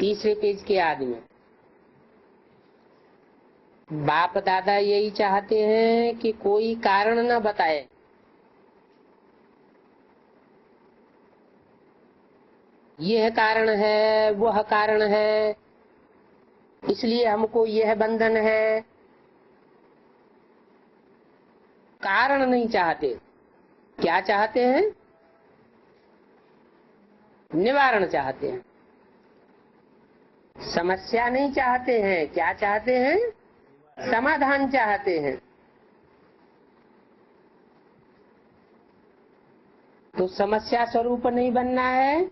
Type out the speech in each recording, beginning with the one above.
तीसरे पेज के आदि में बाप दादा यही चाहते हैं कि कोई कारण न बताए, यह कारण है वह कारण है, इसलिए हमको यह बंधन है। कारण नहीं चाहते, क्या चाहते हैं? निवारण चाहते हैं। समस्या नहीं चाहते हैं, क्या चाहते हैं? समाधान चाहते हैं। तो समस्या स्वरूप नहीं बनना है,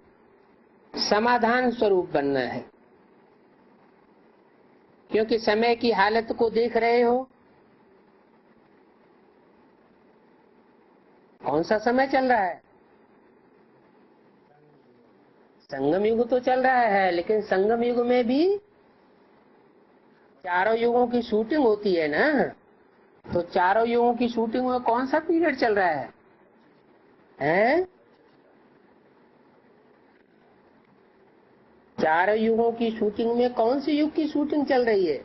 समाधान स्वरूप बनना है। क्योंकि समय की हालत को देख रहे हो, कौन सा समय चल रहा है? संगम युग तो चल रहा है, लेकिन संगम युग में भी चारों युगों की शूटिंग होती है ना। तो चारों युगों की शूटिंग में कौन सा पीरियड चल रहा है? हैं? चारों युगों की शूटिंग में कौन सी युग की शूटिंग चल रही है?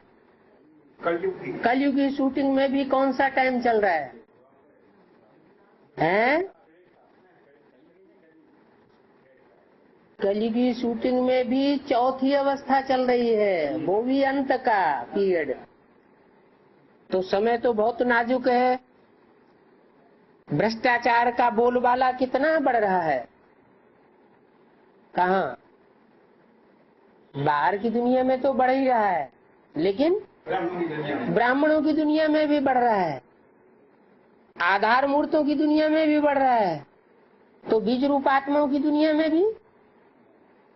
कलयुग की शूटिंग में भी कौन सा टाइम चल रहा है? हैं? कलयुग की शूटिंग में भी चौथी अवस्था चल रही है, वो भी अंत का पीरियड। तो समय तो बहुत नाजुक है। भ्रष्टाचार का बोलबाला कितना बढ़ रहा है। कहाँ? बाहर की दुनिया में तो बढ़ ही रहा है, लेकिन ब्राह्मणों की दुनिया में भी बढ़ रहा है, आधार मूर्तों की दुनिया में भी बढ़ रहा है। तो बीज रूपात्माओं की दुनिया में भी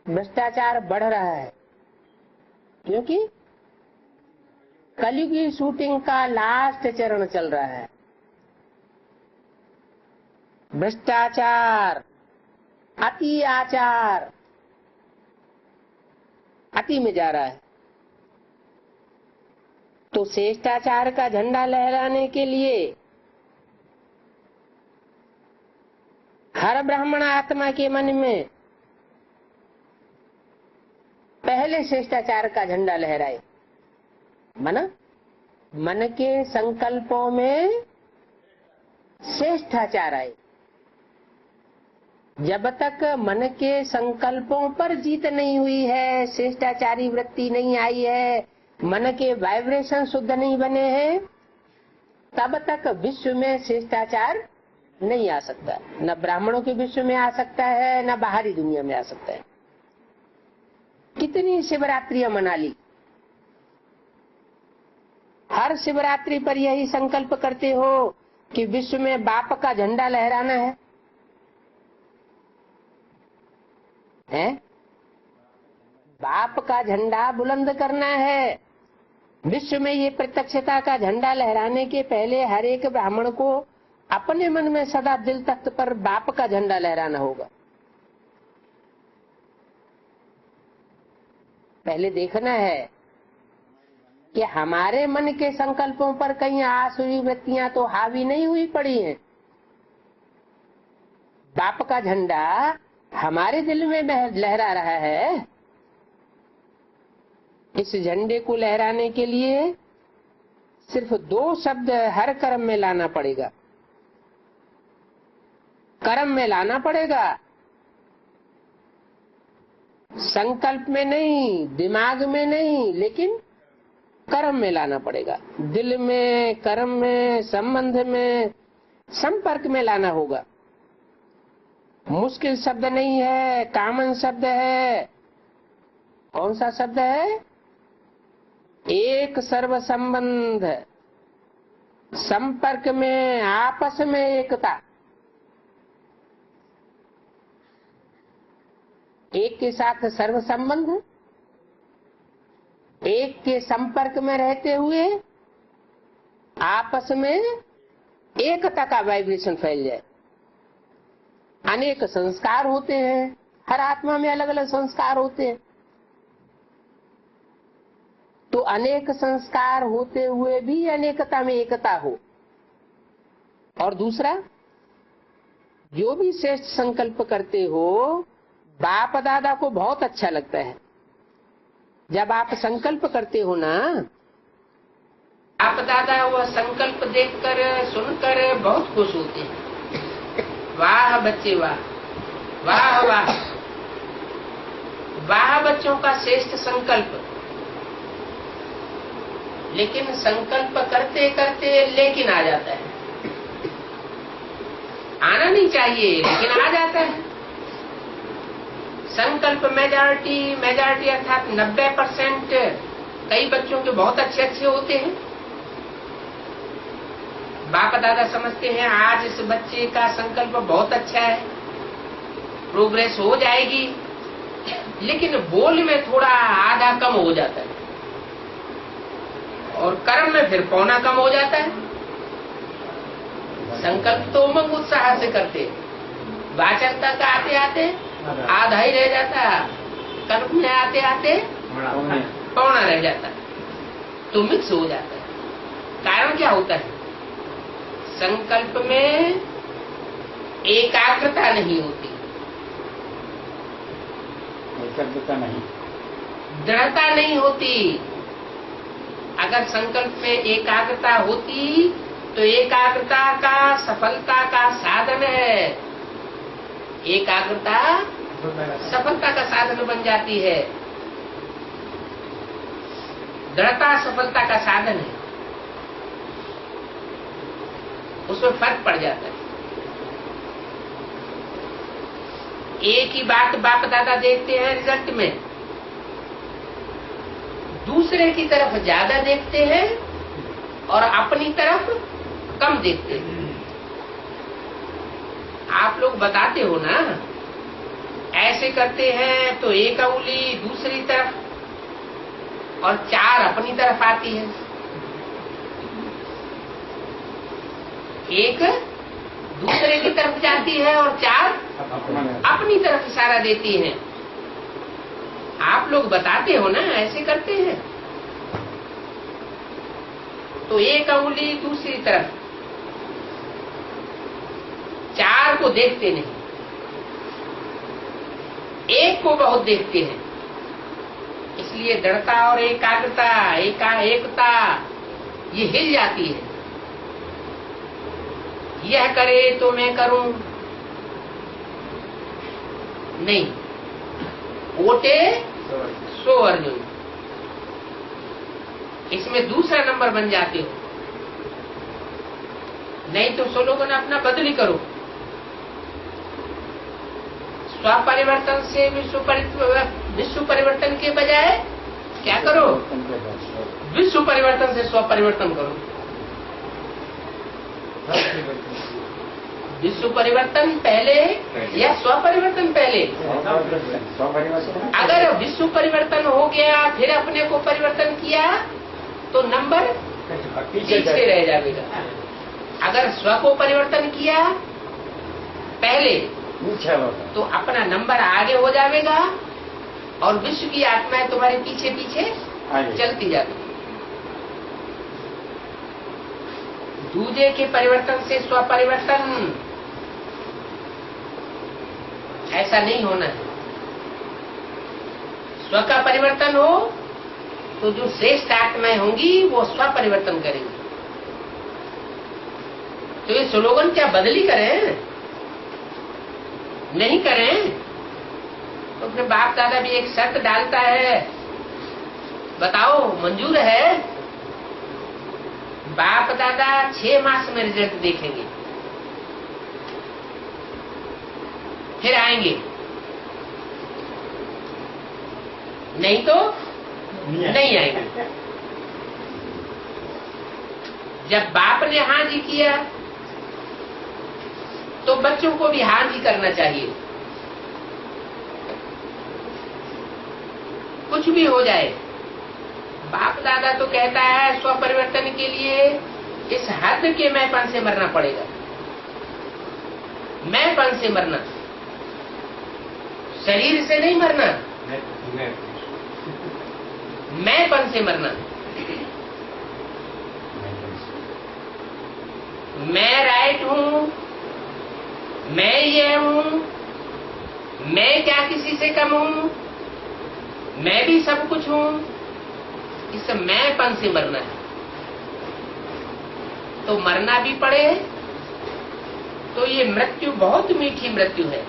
भ्रष्टाचार बढ़ रहा है, क्योंकि कलयुग की शूटिंग का लास्ट चरण चल रहा है। भ्रष्टाचार, अति आचार, अति में जा रहा है। तो श्रेष्ठाचार का झंडा लहराने के लिए हर ब्राह्मण आत्मा के मन में पहले श्रेष्ठाचार का झंडा लहराए। मन के संकल्पों में श्रेष्ठाचार आए। जब तक मन के संकल्पों पर जीत नहीं हुई है, श्रेष्ठाचारी वृत्ति नहीं आई है, मन के वाइब्रेशन शुद्ध नहीं बने हैं, तब तक विश्व में श्रेष्ठाचार नहीं आ सकता। न ब्राह्मणों के विश्व में आ सकता है, न बाहरी दुनिया में आ सकता है। कितनी शिवरात्रियां मना ली, हर शिवरात्रि पर यही संकल्प करते हो कि विश्व में बाप का झंडा लहराना है। बाप का झंडा बुलंद करना है। विश्व में ये प्रत्यक्षता का झंडा लहराने के पहले हर एक ब्राह्मण को अपने मन में सदा दिल तख्त पर बाप का झंडा लहराना होगा। पहले देखना है कि हमारे मन के संकल्पों पर कहीं आसुरी वृत्तियां तो हावी नहीं हुई पड़ी हैं। बाप का झंडा हमारे दिल में लहरा रहा है। इस झंडे को लहराने के लिए सिर्फ 2 शब्द हर कर्म में लाना पड़ेगा। कर्म में लाना पड़ेगा, संकल्प में नहीं, दिमाग में नहीं, लेकिन कर्म में लाना पड़ेगा। दिल में, कर्म में, संबंध में, संपर्क में लाना होगा। मुश्किल शब्द नहीं है, कॉमन शब्द है। कौन सा शब्द है? एक सर्व संबंध, संपर्क में, आपस में एकता। एक के साथ सर्व संबंध, एक के संपर्क में रहते हुए आपस में एकता का वाइब्रेशन फैल जाए। अनेक संस्कार होते हैं, हर आत्मा में अलग अलग संस्कार होते हैं। तो अनेक संस्कार होते हुए भी अनेकता में एकता हो। और दूसरा, जो भी श्रेष्ठ संकल्प करते हो, बाप दादा को बहुत अच्छा लगता है। जब आप संकल्प करते हो ना, आप दादा वह संकल्प देखकर सुनकर बहुत खुश होते हैं। वाह बच्चे वाह, वाह वाह, वाह बच्चों का श्रेष्ठ संकल्प। लेकिन संकल्प करते करते लेकिन आ जाता है। आना नहीं चाहिए लेकिन आ जाता है। संकल्प मेजॉरिटी अर्थात 90% कई बच्चों के बहुत अच्छे अच्छे होते हैं। बाप दादा समझते हैं आज इस बच्चे का संकल्प बहुत अच्छा है, प्रोग्रेस हो जाएगी, लेकिन बोल में थोड़ा आधा कम हो जाता है और कर्म में फिर पौना कम हो जाता है। संकल्प तो उमंग उत्साह से करते, वाचकता का आते आते आधा ही रह जाता, कर्म में आते आते पौना रह जाता, तो मिक्स हो जाता है। कारण क्या होता है? संकल्प में एकाग्रता नहीं होती, एकाग्रता नहीं, दृढ़ता नहीं होती। अगर संकल्प में एकाग्रता होती तो एकाग्रता का सफलता का साधन है। एकाग्रता सफलता का साधन बन जाती है, दृढ़ता सफलता का साधन है, उसमें फर्क पड़ जाता है। एक ही बात बाप दादा देखते हैं रिजल्ट में, दूसरे की तरफ ज्यादा देखते हैं और अपनी तरफ कम देखते हैं। आप लोग बताते हो ना, ऐसे करते हैं तो एक उंगली दूसरी तरफ और 4 अपनी तरफ आती है, एक दूसरे की तरफ जाती है और 4 अपनी तरफ इशारा देती हैं। आप लोग बताते हो ना, ऐसे करते हैं तो एक उंगली दूसरी तरफ, 4 को देखते नहीं, एक को बहुत देखते हैं। इसलिए दृढ़ता और एकाग्रता एकता ये हिल जाती है। यह करे तो मैं करूं नहीं, ओटे सो अर्जुन, इसमें दूसरा नंबर बन जाते हो। नहीं तो स्लोगन अपना बदली करो, स्वपरिवर्तन से विश्व परिवर्तन के बजाय क्या करो? विश्व परिवर्तन से स्वपरिवर्तन करो। विश्व परिवर्तन पहले या स्वपरिवर्तन पहले? अगर विश्व परिवर्तन हो गया फिर अपने को परिवर्तन किया तो नंबर पीछे रह जाएगा। अगर स्व को परिवर्तन किया पहले तो अपना नंबर आगे हो जाएगा और विश्व की आत्माएं तुम्हारे पीछे पीछे चलती जाती। दूजे के परिवर्तन से स्व परिवर्तन ऐसा नहीं होना है। स्व का परिवर्तन हो तो जो श्रेष्ठ आत्माएं होंगी वो स्व परिवर्तन करेंगी। तो ये स्लोगन क्या बदली करें? नहीं करें तो अपने बाप दादा भी एक शर्त डालता है, बताओ मंजूर है? बाप दादा 6 मास में रिजल्ट देखेंगे, फिर आएंगे, नहीं तो नहीं आएंगे। जब बाप ने हाँ जी किया तो बच्चों को भी हाँ जी करना चाहिए। कुछ भी हो जाए, बाप दादा तो कहता है स्व परिवर्तन के लिए इस हद के मैंपन से मरना पड़ेगा। मैंपन से मरना, शरीर से नहीं मरना, मैंपन से मरना। मैं राइट हूं, मैं ये हूं, मैं क्या किसी से कम हूं, मैं भी सब कुछ हूं, इस मैंपन से मरना है। तो मरना भी पड़े तो ये मृत्यु बहुत मीठी मृत्यु है।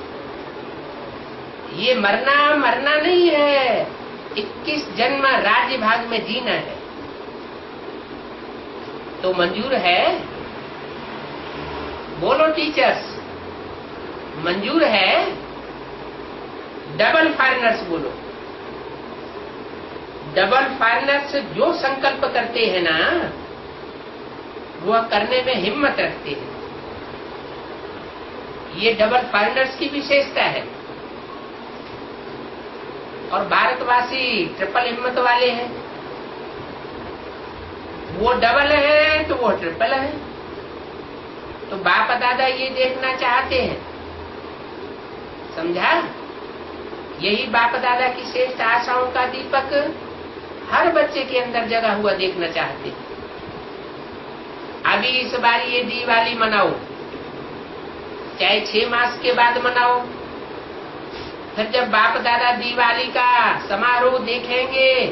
ये मरना नहीं है, 21 जन्म राज्य भाग में जीना है। तो मंजूर है? बोलो टीचर्स, मंजूर है? डबल फॉरेनर्स बोलो। डबल फॉरेनर्स जो संकल्प करते हैं ना, वह करने में हिम्मत रखते हैं। ये डबल फॉरेनर्स की विशेषता है। और भारतवासी ट्रिपल हिम्मत वाले हैं। वो डबल है तो वो ट्रिपल है। तो बाप दादा ये देखना चाहते हैं, समझा? यही बाप दादा की श्रेष्ठ आशाओं का दीपक हर बच्चे के अंदर जगा हुआ देखना चाहते हैं। अभी इस बार ये दिवाली मनाओ, चाहे 6 मास के बाद मनाओ। फिर जब बाप दादा दिवाली का समारोह देखेंगे,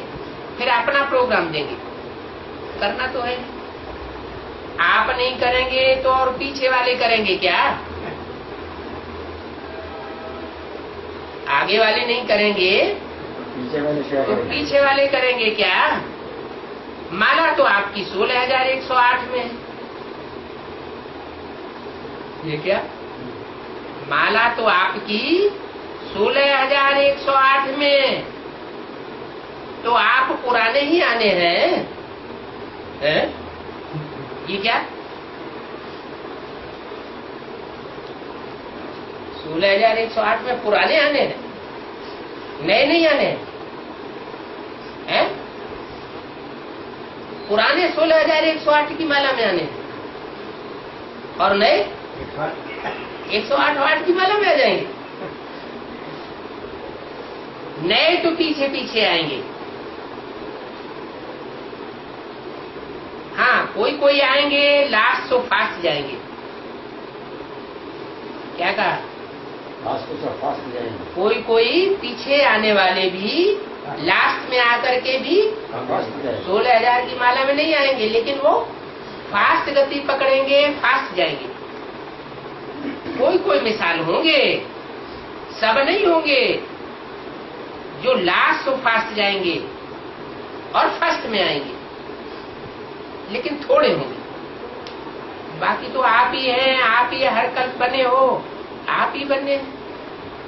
फिर अपना प्रोग्राम देंगे। करना तो है, आप नहीं करेंगे तो और पीछे वाले करेंगे क्या? आगे वाले नहीं करेंगे तो पीछे वाले करेंगे क्या? माला तो आपकी 16,108 में है। ये क्या? माला तो आपकी 16,108 में। तो आप पुराने ही आने हैं, हैं? ये क्या? 16,108 में पुराने आने हैं, नए नहीं आने हैं। पुराने 16,108 की माला में आने और नए 108 की माला में आ जाएंगे। नए तो पीछे पीछे आएंगे। हाँ, कोई आएंगे लास्ट तो फास्ट जाएंगे। क्या कहा? फास्ट जाएंगे। कोई पीछे आने वाले भी लास्ट में आकर के भी 16,000 की माला में नहीं आएंगे, लेकिन वो फास्ट गति पकड़ेंगे, फास्ट जाएंगे। कोई मिसाल होंगे, सब नहीं होंगे। जो लास्ट तो फास्ट जाएंगे और फर्स्ट में आएंगे, लेकिन थोड़े होंगे। बाकी तो आप ही हैं, आप ही हर कल्प बने हो, आप ही बने।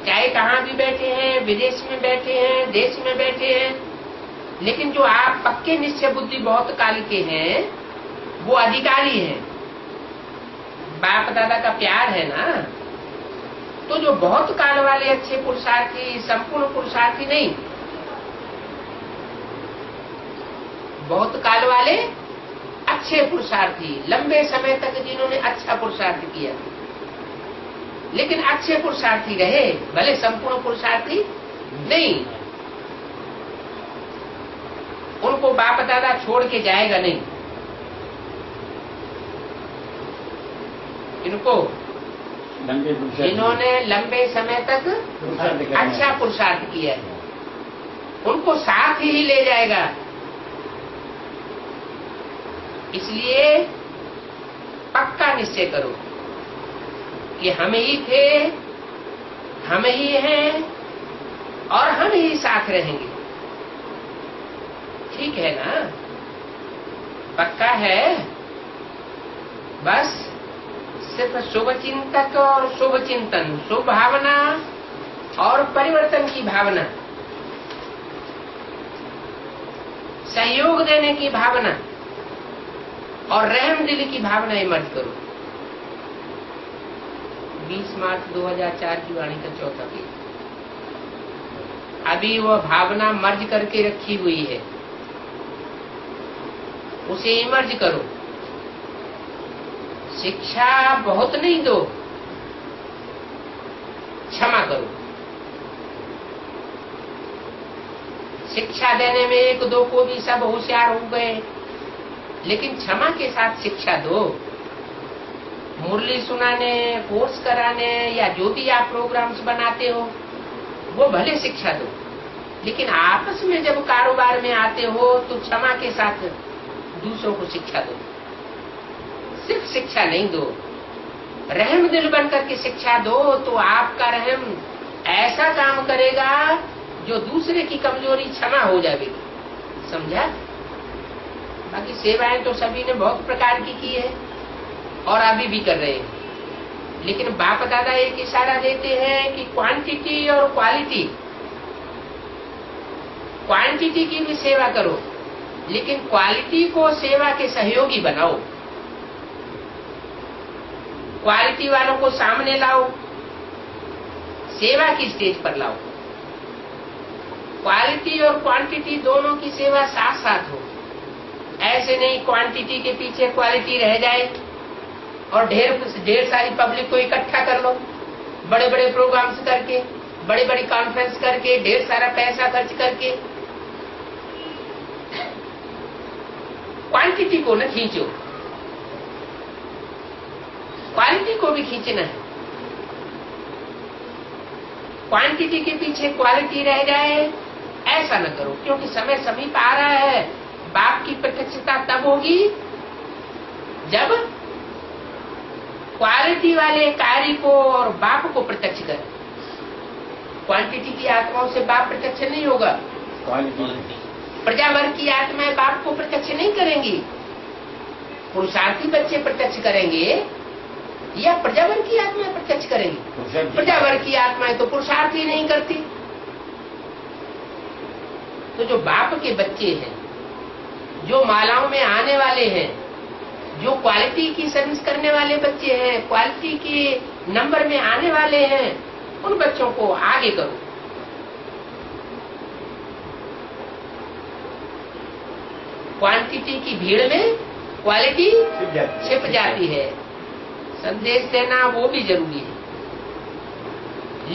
चाहे कहाँ भी बैठे हैं, विदेश में बैठे हैं, देश में बैठे हैं, लेकिन जो आप पक्के निश्चय बुद्धि बहुत काल के हैं, वो अधिकारी हैं। बाप दादा का प्यार है ना। तो जो बहुत काल वाले अच्छे पुरुषार्थी, संपूर्ण पुरुषार्थी नहीं, बहुत काल वाले अच्छे पुरुषार्थी, लंबे समय तक जिन्होंने अच्छा पुरुषार्थ किया, लेकिन अच्छे पुरुषार्थी रहे, भले संपूर्ण पुरुषार्थी नहीं। उनको बाप दादा छोड़ के जाएगा नहीं। इनको जिन्होंने लंबे समय तक अच्छा पुरुषार्थ किया है, उनको साथ ही ले जाएगा। इसलिए पक्का निश्चय करो कि हम ही थे, हम ही हैं और हम ही साथ रहेंगे। ठीक है ना? पक्का है? बस सिर्फ शुभ चिंतक और शुभ चिंतन, शुभ भावना और परिवर्तन की भावना, सहयोग देने की भावना और रहम दिल की भावना इमर्ज करो। 20 मार्च 2004 की वाणी का 4था पेज। अभी वह भावना मर्ज करके रखी हुई है, उसे इमर्ज करो। शिक्षा बहुत नहीं दो, क्षमा करो। शिक्षा देने में 1-2 को भी सब होशियार हो गए, लेकिन क्षमा के साथ शिक्षा दो। मुरली सुनाने, कोर्स कराने या जो भी आप प्रोग्राम्स बनाते हो, वो भले शिक्षा दो, लेकिन आपस में जब कारोबार में आते हो तो क्षमा के साथ दूसरों को शिक्षा दो। सिर्फ शिक्षा नहीं दो, रहम दिल बनकर के शिक्षा दो, तो आपका रहम ऐसा काम करेगा जो दूसरे की कमजोरी क्षमा हो जाएगी। समझा? बाकी सेवाएं तो सभी ने बहुत प्रकार की है और अभी भी कर रहे हैं, लेकिन बाप दादा एक इशारा देते हैं कि क्वांटिटी और क्वालिटी, क्वांटिटी की भी सेवा करो लेकिन क्वालिटी को सेवा के सहयोगी बनाओ। क्वालिटी वालों को सामने लाओ, सेवा की स्टेज पर लाओ। क्वालिटी और क्वांटिटी दोनों की सेवा साथ साथ हो। ऐसे नहीं क्वांटिटी के पीछे क्वालिटी रह जाए और ढेर सारी पब्लिक को इकट्ठा कर लो, बड़े बड़े प्रोग्राम्स करके, बड़ी बड़ी कॉन्फ्रेंस करके, ढेर सारा पैसा खर्च करके क्वांटिटी को न खींचो, क्वालिटी को भी खींचना है। क्वांटिटी के पीछे क्वालिटी रह जाए ऐसा न करो, क्योंकि समय समीप आ रहा है। बाप की प्रत्यक्षता तब होगी जब क्वालिटी वाले कार्य को और बाप को प्रत्यक्ष करें। क्वांटिटी की आत्माओं से बाप प्रत्यक्ष नहीं होगा, प्रजावर्ग की आत्माएं बाप को प्रत्यक्ष नहीं करेंगी। पुरुषार्थी बच्चे प्रत्यक्ष करेंगे या प्रजावर्ग की आत्माएं प्रत्यक्ष करेंगी? प्रजावर्ग की आत्माएं तो पुरुषार्थी नहीं करती। तो जो बाप के बच्चे हैं, जो मालाओं में आने वाले हैं, जो क्वालिटी की सर्विस करने वाले बच्चे हैं, क्वालिटी के नंबर में आने वाले हैं, उन बच्चों को आगे करो। क्वांटिटी की भीड़ में क्वालिटी छिप जाती है। संदेश देना वो भी जरूरी है,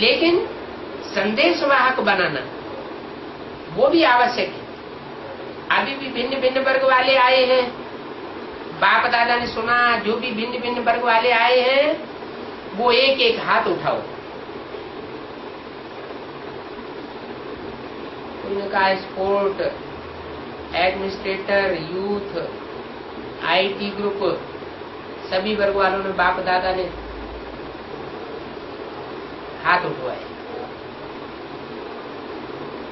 लेकिन संदेश वाहक बनाना वो भी आवश्यक है। अभी भी भिन्न भिन्न वर्ग वाले आए हैं, बाप दादा ने सुना, जो भी भिन्न भिन्न वर्ग वाले आए हैं वो एक एक हाथ उठाओ। उनका sport, administrator, youth, IT group, सभी वर्ग वालों ने, बाप दादा ने हाथ उठवाए।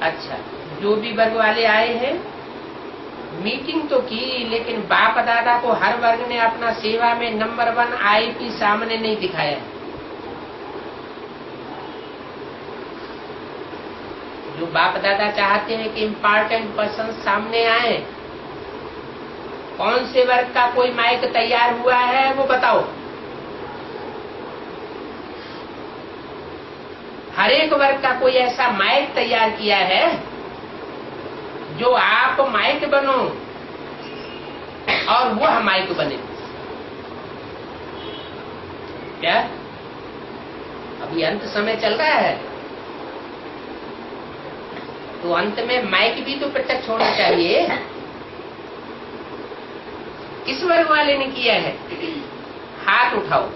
अच्छा, जो भी वर्ग वाले आए हैं मीटिंग तो की, लेकिन बाप दादा को हर वर्ग ने अपना सेवा में नंबर 1 आईपी सामने नहीं दिखाया। जो बाप दादा चाहते हैं कि इम्पोर्टेंट पर्सन सामने आए, कौन से वर्ग का कोई माइक तैयार हुआ है वो बताओ। हर एक वर्ग का कोई ऐसा माइक तैयार किया है जो आप माइक बनो और वह माइक बने। क्या अभी अंत समय चल रहा है, तो अंत में माइक भी तो प्रत्यक्ष होना चाहिए। किस वर्ग वाले ने किया है? हाथ उठाओ।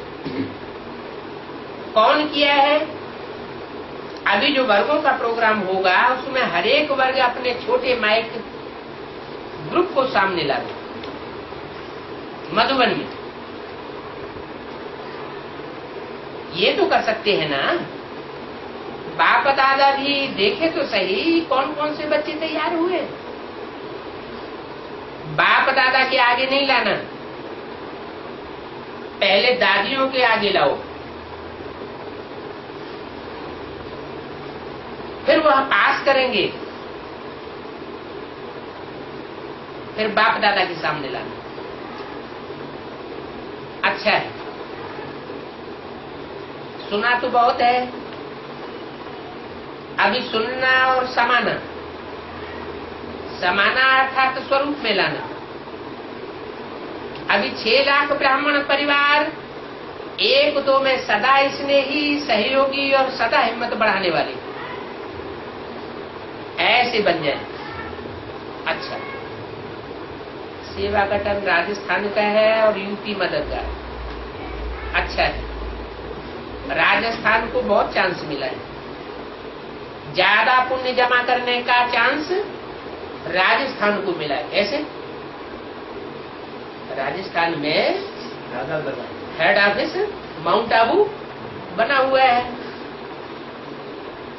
कौन किया है? अभी जो वर्गों का प्रोग्राम होगा उसमें हर एक वर्ग अपने छोटे माइक ग्रुप को सामने ला दो। मधुबन में ये तो कर सकते हैं ना। बाप दादा भी देखे तो सही कौन कौन से बच्चे तैयार हुए। बाप दादा के आगे नहीं लाना, पहले दादियों के आगे लाओ, फिर वह पास करेंगे, फिर बाप दादा के सामने लाना। अच्छा है, सुना तो बहुत है, अभी सुनना और समाना। समाना अर्थात स्वरूप में लाना। अभी 6 लाख ब्राह्मण परिवार 1-2 में सदा स्नेही, सहयोगी और सदा हिम्मत बढ़ाने वाले ऐसे बन जाए। अच्छा, सेवा का टर्म राजस्थान का है और यूपी मदद का। अच्छा है, राजस्थान को बहुत चांस मिला है। ज्यादा पुण्य जमा करने का चांस राजस्थान को मिला। कैसे? राजस्थान में हेड ऑफिस माउंट आबू बना हुआ है।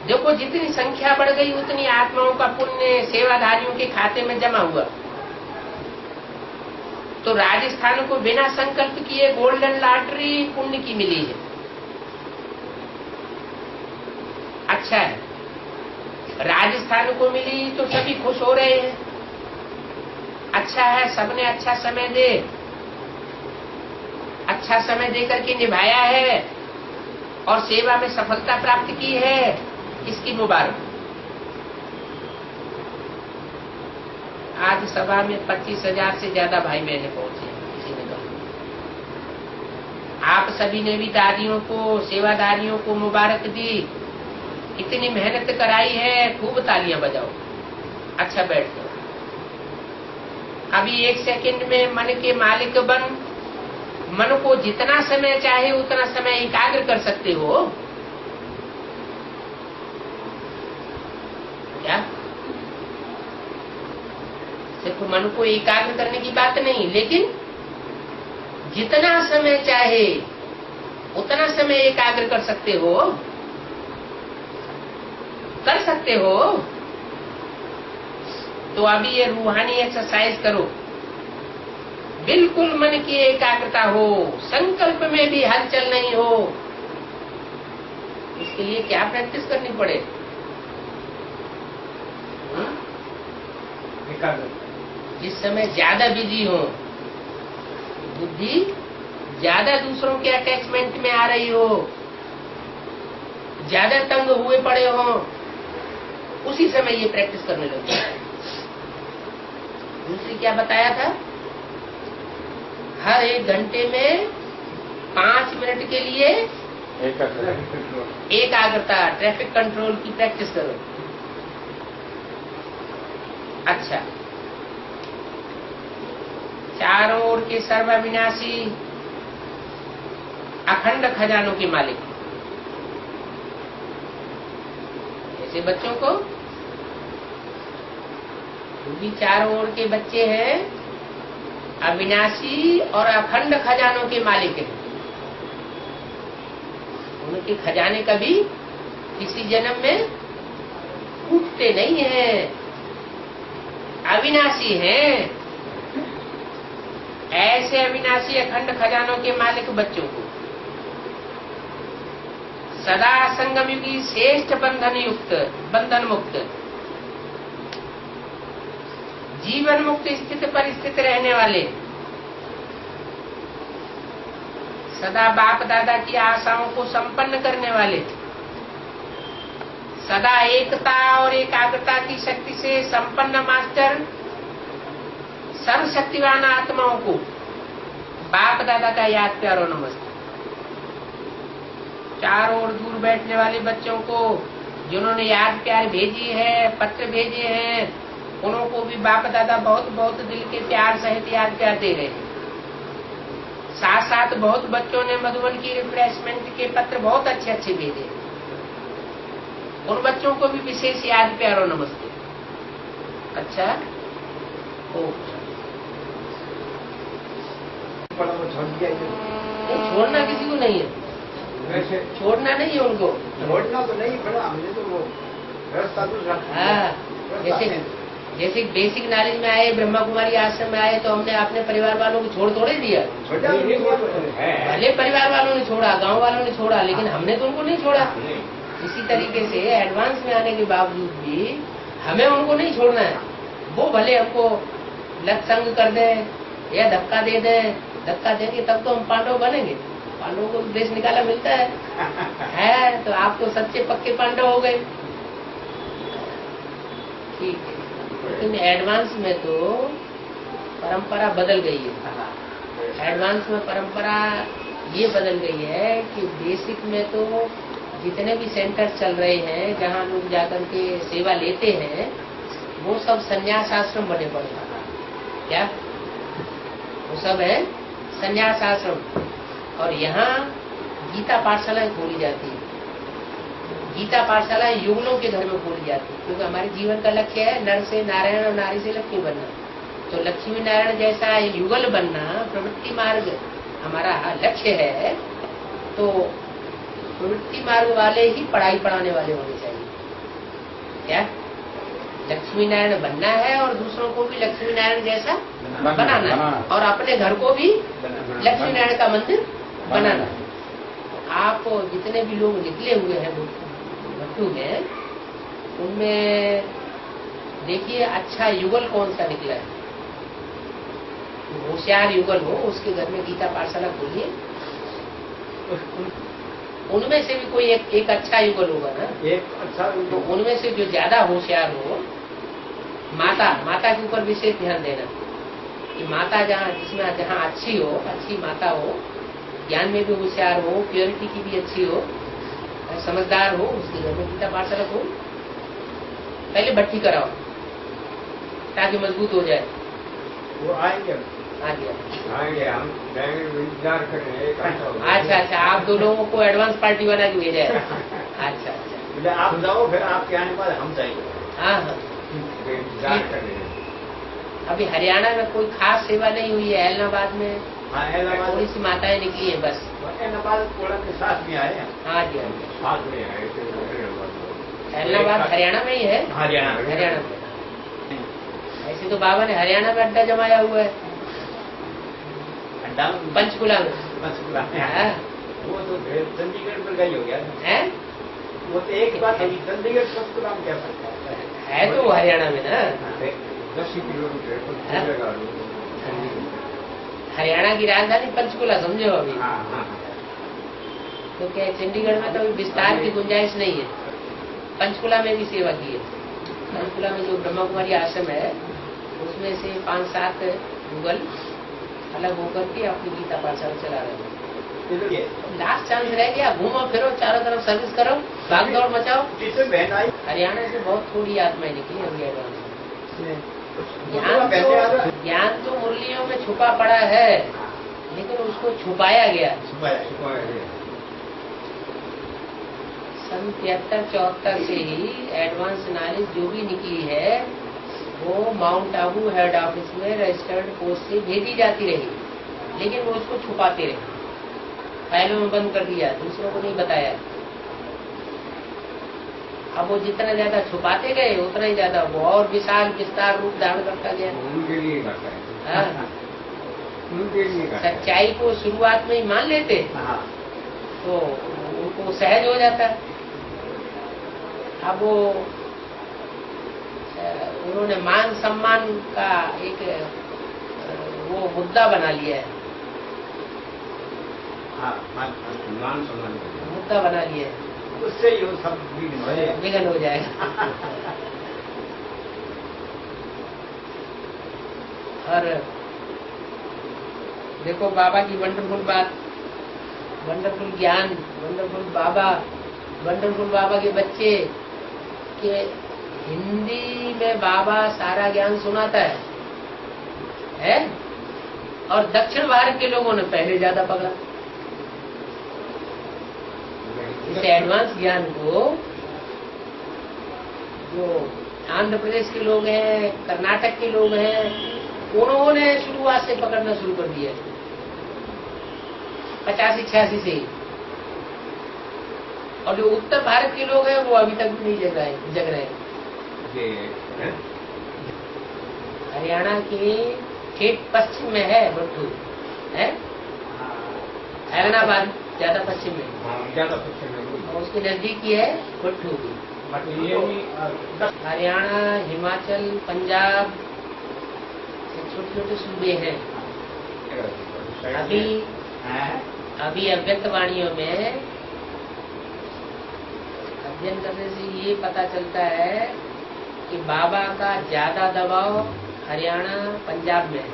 देखो जितनी संख्या बढ़ गई उतनी आत्माओं का पुण्य सेवाधारियों के खाते में जमा हुआ। तो राजस्थान को बिना संकल्प किए गोल्डन लॉटरी पुण्य की मिली है। अच्छा है, राजस्थान को मिली तो सभी खुश हो रहे हैं। अच्छा है, सबने अच्छा समय दे करके निभाया है और सेवा में सफलता प्राप्त की है, इसकी मुबारक। आज सभा में 25,000 से ज्यादा भाई बहने पहुंचे। किसी ने कहा आप सभी ने भी दादियों को, सेवादारियों को मुबारक दी। इतनी मेहनत कराई है, खूब तालियां बजाओ। अच्छा बैठ जाओ। अभी 1 सेकंड में मन के मालिक बन मन को जितना समय चाहे उतना समय एकाग्र कर सकते हो क्या? सिर्फ मन को एकाग्र करने की बात नहीं, लेकिन जितना समय चाहे उतना समय एकाग्र कर सकते हो, तो अभी ये रूहानी एक्सरसाइज करो। बिल्कुल मन की एकाग्रता हो, संकल्प में भी हलचल नहीं हो। इसके लिए क्या प्रैक्टिस करनी पड़े? जिस समय ज्यादा बिजी हो, बुद्धि ज्यादा दूसरों के अटैचमेंट में आ रही हो, ज्यादा तंग हुए पड़े हो, उसी समय ये प्रैक्टिस करने लगे। दूसरी क्या बताया था? हर 1 घंटे में 5 मिनट के लिए एकाग्रता, ट्रैफिक कंट्रोल की प्रैक्टिस करो। अच्छा, चारों ओर के सर्वविनाशी अखंड खजानों के मालिक ऐसे बच्चों को, क्योंकि चारों ओर के बच्चे हैं अविनाशी और अखंड खजानों के मालिक हैं। उनके खजाने कभी किसी जन्म में टूटते नहीं हैं, अविनाशी हैं। ऐसे अविनाशी अखंड खजानों के मालिक बच्चों को सदा संगम युगी श्रेष्ठ बंधन मुक्त, जीवन मुक्त स्थित पर स्थित रहने वाले, सदा बाप दादा की आशाओं को संपन्न करने वाले, सदा एकता और एकाग्रता की शक्ति से संपन्न मास्टर सर्वशक्तिवान आत्माओं को बाप दादा का याद प्यार और नमस्ते। चारों ओर दूर बैठने वाले बच्चों को जिन्होंने याद प्यार भेजी है, पत्र भेजे हैं, उनको भी बाप दादा बहुत बहुत दिल के प्यार सहित याद प्यार दे रहे हैं। साथ साथ बहुत बच्चों ने मधुबन की रिफ्रेशमेंट के पत्र बहुत अच्छे अच्छे भेजे। उन बच्चों को भी विशेष याद प्यार और नमस्ते। अच्छा, छोड़ना किसी को नहीं है, छोड़ना नहीं है उनको, छोड़ना तो नहीं पड़ा, हमने तो वो व्यवस्था तो रखा। हाँ, जैसे बेसिक नॉलेज में आए, ब्रह्मा कुमारी आश्रम में आए, तो हमने अपने परिवार वालों को छोड़ थोड़े दिया। भले परिवार वालों ने छोड़ा, गांव वालों ने छोड़ा, लेकिन हमने तो उनको नहीं छोड़ा। इसी तरीके से एडवांस में आने के बावजूद भी हमें उनको नहीं छोड़ना है। वो भले हमको लत संग कर दे या धक्का दे दे, धक्का देंगे तब तो हम पांडव बनेंगे। पांडवों को देश निकाला मिलता है तो आप तो सच्चे पक्के पांडव हो गए। ठीक है, लेकिन एडवांस में तो परंपरा बदल गई है। एडवांस में परंपरा ये बदल गई है कि बेसिक में तो जितने भी सेंटर चल रहे हैं जहाँ लोग जाकर के सेवा लेते हैं, वो सब संन्यास आश्रम बने पड़े हैं। क्या वो सब है संन्यास आश्रम। और यहाँ गीता पाठशालाएं खोली जाती है। गीता पाठशाला युगलों के घर में खोली जाती है, क्योंकि हमारे जीवन का लक्ष्य है नर से नारायण और नारी से लक्ष्मी बनना। तो लक्ष्मी नारायण जैसा युगल बनना प्रवृत्ति मार्ग हमारा लक्ष्य है। तो प्रवृत्ति मार्ग वाले ही पढ़ाई पढ़ाने वाले होने चाहिए। क्या लक्ष्मी नारायण बनना है और दूसरों को भी लक्ष्मी नारायण जैसा बनाना है, और अपने घर को भी लक्ष्मी नारायण का मंदिर बनाना है। आप जितने भी लोग निकले हुए हैं भट्टू में, उनमें देखिए अच्छा युगल कौन सा निकला है। होशियार युगल हो उसके घर में गीता पाठशाला खोलिए, उनमें से भी कोई एक अच्छा युगल होगा ना, एक अच्छा तो उनमें से जो ज्यादा होशियार हो, माता के ऊपर विशेष ध्यान देना कि माता जहाँ अच्छी हो, अच्छी माता हो, ज्ञान में भी होशियार हो, प्योरिटी की भी अच्छी हो, समझदार हो, उसके घर में गीता पाठशाला को पहले भट्टी कराओ ताकि मजबूत हो जाए। वो आएंगे हम इंतजार कर रहे हैं। अच्छा, आप दो लोगों को एडवांस पार्टी बना के भेजा है। अच्छा, आप जाओ, फिर आपके आने बाद हम जाएंगे। हाँ, इंतजार कर रहे हैं। अभी हरियाणा में कोई खास सेवा नहीं हुई है। एलनाबाद में थोड़ी सी माताएं निकली है बस। एलनाबाद कोड़ा के साथ में आए हैं। हाँ जी, साथ में आए थे। एलनाबाद हरियाणा में ही है। हरियाणा में ऐसे तो बाबा ने हरियाणा में अड्डा जमाया हुआ है, पंचकुला में। वो तो चंडीगढ़ पर गई हो गया है। वो तो एक बात है, चंडीगढ़ पंचकुला में क्या सकता है तो वो हरियाणा में ना, 10 किलोमीटर। हरियाणा की राजधानी पंचकुला समझो अभी। हाँ। तो क्या चंडीगढ़ में तो अभी विस्तार की गुंजाइश नहीं है। पंचकुला में भी सेवा की है। पंचकुला में जो ब्रह्मा कुमारी आश्रम है उसमें से 5-7 मुगल अलग होकर के अपनी गीता पाठशाला चला रहे हैं। लास्ट चांस रह गया, घूमो फिरो, चारों तरफ सर्विस करो, भाग दौड़ मचाओ। हरियाणा से बहुत थोड़ी आत्माएं निकली अभी एडवांस। ज्ञान तो मुरलियों में छुपा पड़ा है, लेकिन उसको छुपाया गया। सन 73-74 से ही एडवांस नॉलेज जो भी निकली है वो माउंट आबू हेड ऑफिस में रजिस्टर्ड पोस्ट से भेजी जाती रही, लेकिन वो उसको छुपाते रहे, फाइलों में बंद कर दिया, दूसरों को नहीं बताया। अब वो जितना ज्यादा छुपाते गए उतना ही ज्यादा वो और विशाल विस्तार रूप धारण करता गया। उनके लिए करता है। उनके लिए सच्चाई को शुरुआत में ही मान लेते तो उनको सहज हो जाता। अब वो उन्होंने मान सम्मान का एक वो मुद्दा बना लिया है। मान सम्मान मुद्दा बना लिया है, उससे ही वो सब विघन हो जाएगा। और देखो बाबा की वंडरफुल बात, वंडरफुल ज्ञान, वंडरफुल बाबा के बच्चे के हिंदी में बाबा सारा ज्ञान सुनाता है? और दक्षिण भारत के लोगों ने पहले ज्यादा पकड़ा इस एडवांस ज्ञान को। जो आंध्र प्रदेश के लोग हैं, कर्नाटक के लोग हैं, उन्होंने शुरुआत से पकड़ना शुरू कर दिया 85-86 से ही। और जो उत्तर भारत के लोग हैं वो अभी तक भी नहीं जग रहे हैं। हरियाणा के ठीक पश्चिम में है भट्टू, है एलनाबाद ज्यादा पश्चिम में, ज्यादा पश्चिम में, और उसके नजदीक ही है भट्टू भी। हरियाणा, हिमाचल, पंजाब छोटे छोटे सूबे हैं। अभी अव्यक्त वाणियों में अध्ययन करने से ये पता चलता है कि बाबा का ज्यादा दबाव हरियाणा, पंजाब में है।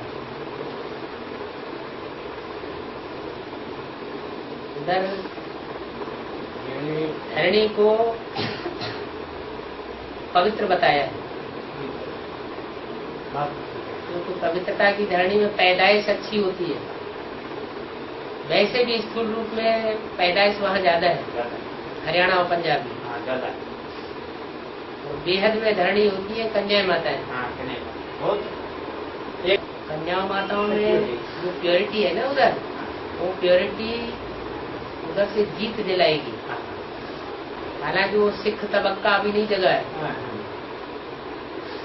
उधर धरणी को पवित्र बताया है, क्योंकि पवित्रता की धरणी में पैदाइश अच्छी होती है। वैसे भी स्थूल रूप में पैदाइश वहाँ ज्यादा है, हरियाणा और पंजाब में। ज्यादा। और बेहद में धरणी होती है कन्या माता है। हाँ कन्या बहुत एक कन्या माताओं में जो प्योरिटी है ना उधर, वो प्योरिटी उधर से जीत दिलाएगी। हालांकि वो सिख तबक्का अभी नहीं जगा है।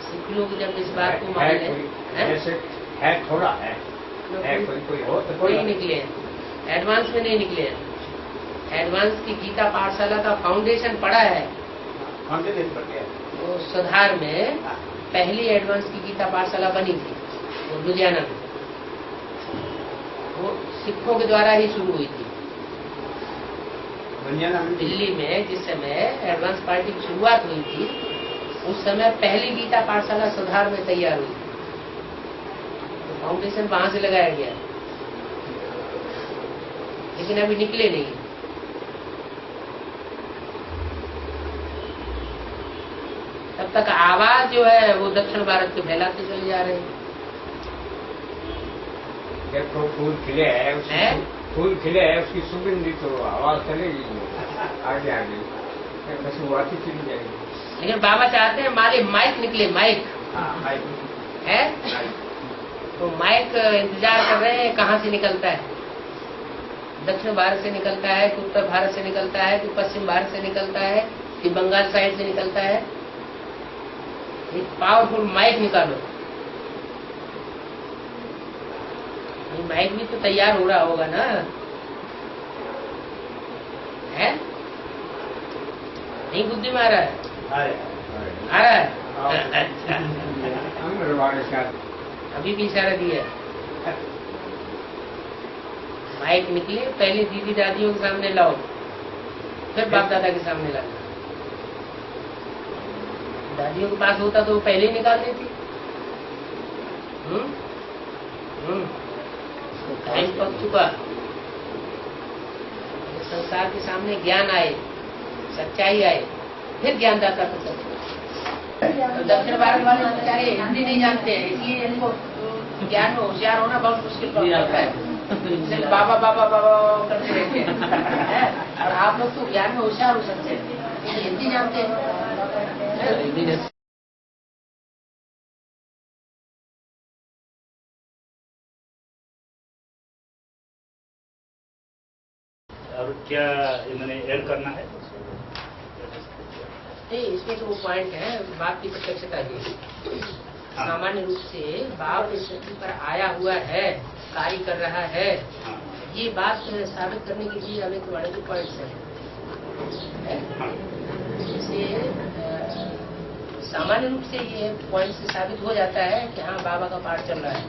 सिख लोग जब इस बात को मान लें, है थोड़ा है कोई हो तो नहीं निकले हैं, एडवांस में नहीं निकले हैं। एडवांस की गीता पाठशाला का फाउंडेशन पड़ा है। फाउंडेशन पड़ गया। वो सुधार में पहली एडवांस की गीता पाठशाला बनी थी, वो लुधियाना में। वो सिखों के द्वारा ही शुरू हुई थी। दिल्ली में जिस समय एडवांस पार्टी की शुरुआत हुई थी, उस समय पहली गीता पाठशाला सुधार में तैयार हुई थी। तो फाउंडेशन वहां से लगाया गया, लेकिन अभी निकले नहीं। तब तक आवाज जो है वो दक्षिण भारत के फैलाते चले जा रहे हैं। जब तो फूल खिले है, फूल खिले है, उसकी सुगंधी तो आवाज चलेगी आगे आगे, बस वो आती चली जाएगी। लेकिन बाबा चाहते हैं माले माइक निकले, माइक। हाँ माइक है। तो माइक इंतजार कर रहे हैं कहाँ से निकलता है। दक्षिण भारत से निकलता है कि उत्तर भारत से निकलता है कि पश्चिम भारत से निकलता है कि बंगाल साइड से निकलता है। एक पावरफुल माइक निकालो। ये माइक भी तो तैयार हो रहा होगा ना, है? नहीं बुद्धि में आ रहा है? आ रहा है। अभी भी इशारा दिया। माइक निकले, पहले दीदी दादियों के सामने लाओ, फिर बाप दादा के सामने लाओ। दादियों के पास होता तो वो पहले ही निकाल देती। टाइम पक चुका। संसार के सामने ज्ञान आए, सच्चाई आए, फिर ज्ञानदाता को तो दक्षिण भारत वाले बेचारे हिंदी नहीं जानते हैं, इसलिए इनको ज्ञान में होशियार होना बहुत मुश्किल पड़ता है। सिर्फ बाबा बाबा बाबा करते रहते हैं। और आप लोग तो ज्ञान में होशियार हो सकते हैं, हिंदी जानते हैं। और क्या इन्होंने ऐड करना है? नहीं, इसमें तो वो पॉइंट है बाप की प्रत्यक्षता की। सामान्य रूप से बाप इस धरती पर आया हुआ है, कार्य कर रहा है, ये बात साबित करने के लिए अनेक वाणिज्य पॉइंट्स है। जैसे सामान्य रूप से ये पॉइंट से साबित हो जाता है कि हाँ बाबा का पाठ चल रहा है।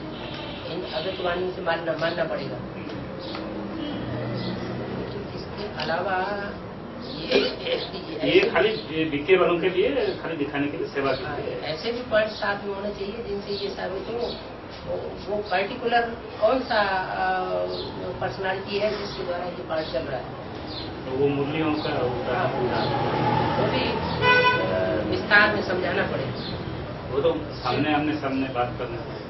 इन अद्वैत वाणी से मानना पड़ेगा। इसके अलावा ये खाली बीके वालों के लिए खाली दिखाने के लिए सेवा की है। ऐसे भी पॉइंट साथ में होने चाहिए जिनसे ये साबित हो वो पर्टिकुलर कौन सा पर्सनालिटी है जिसके द्वारा ये पाठ चल रहा है। तो वो मुरलियों का वो भी विस्तार में समझाना पड़ेगा। वो तो सामने बात करना है।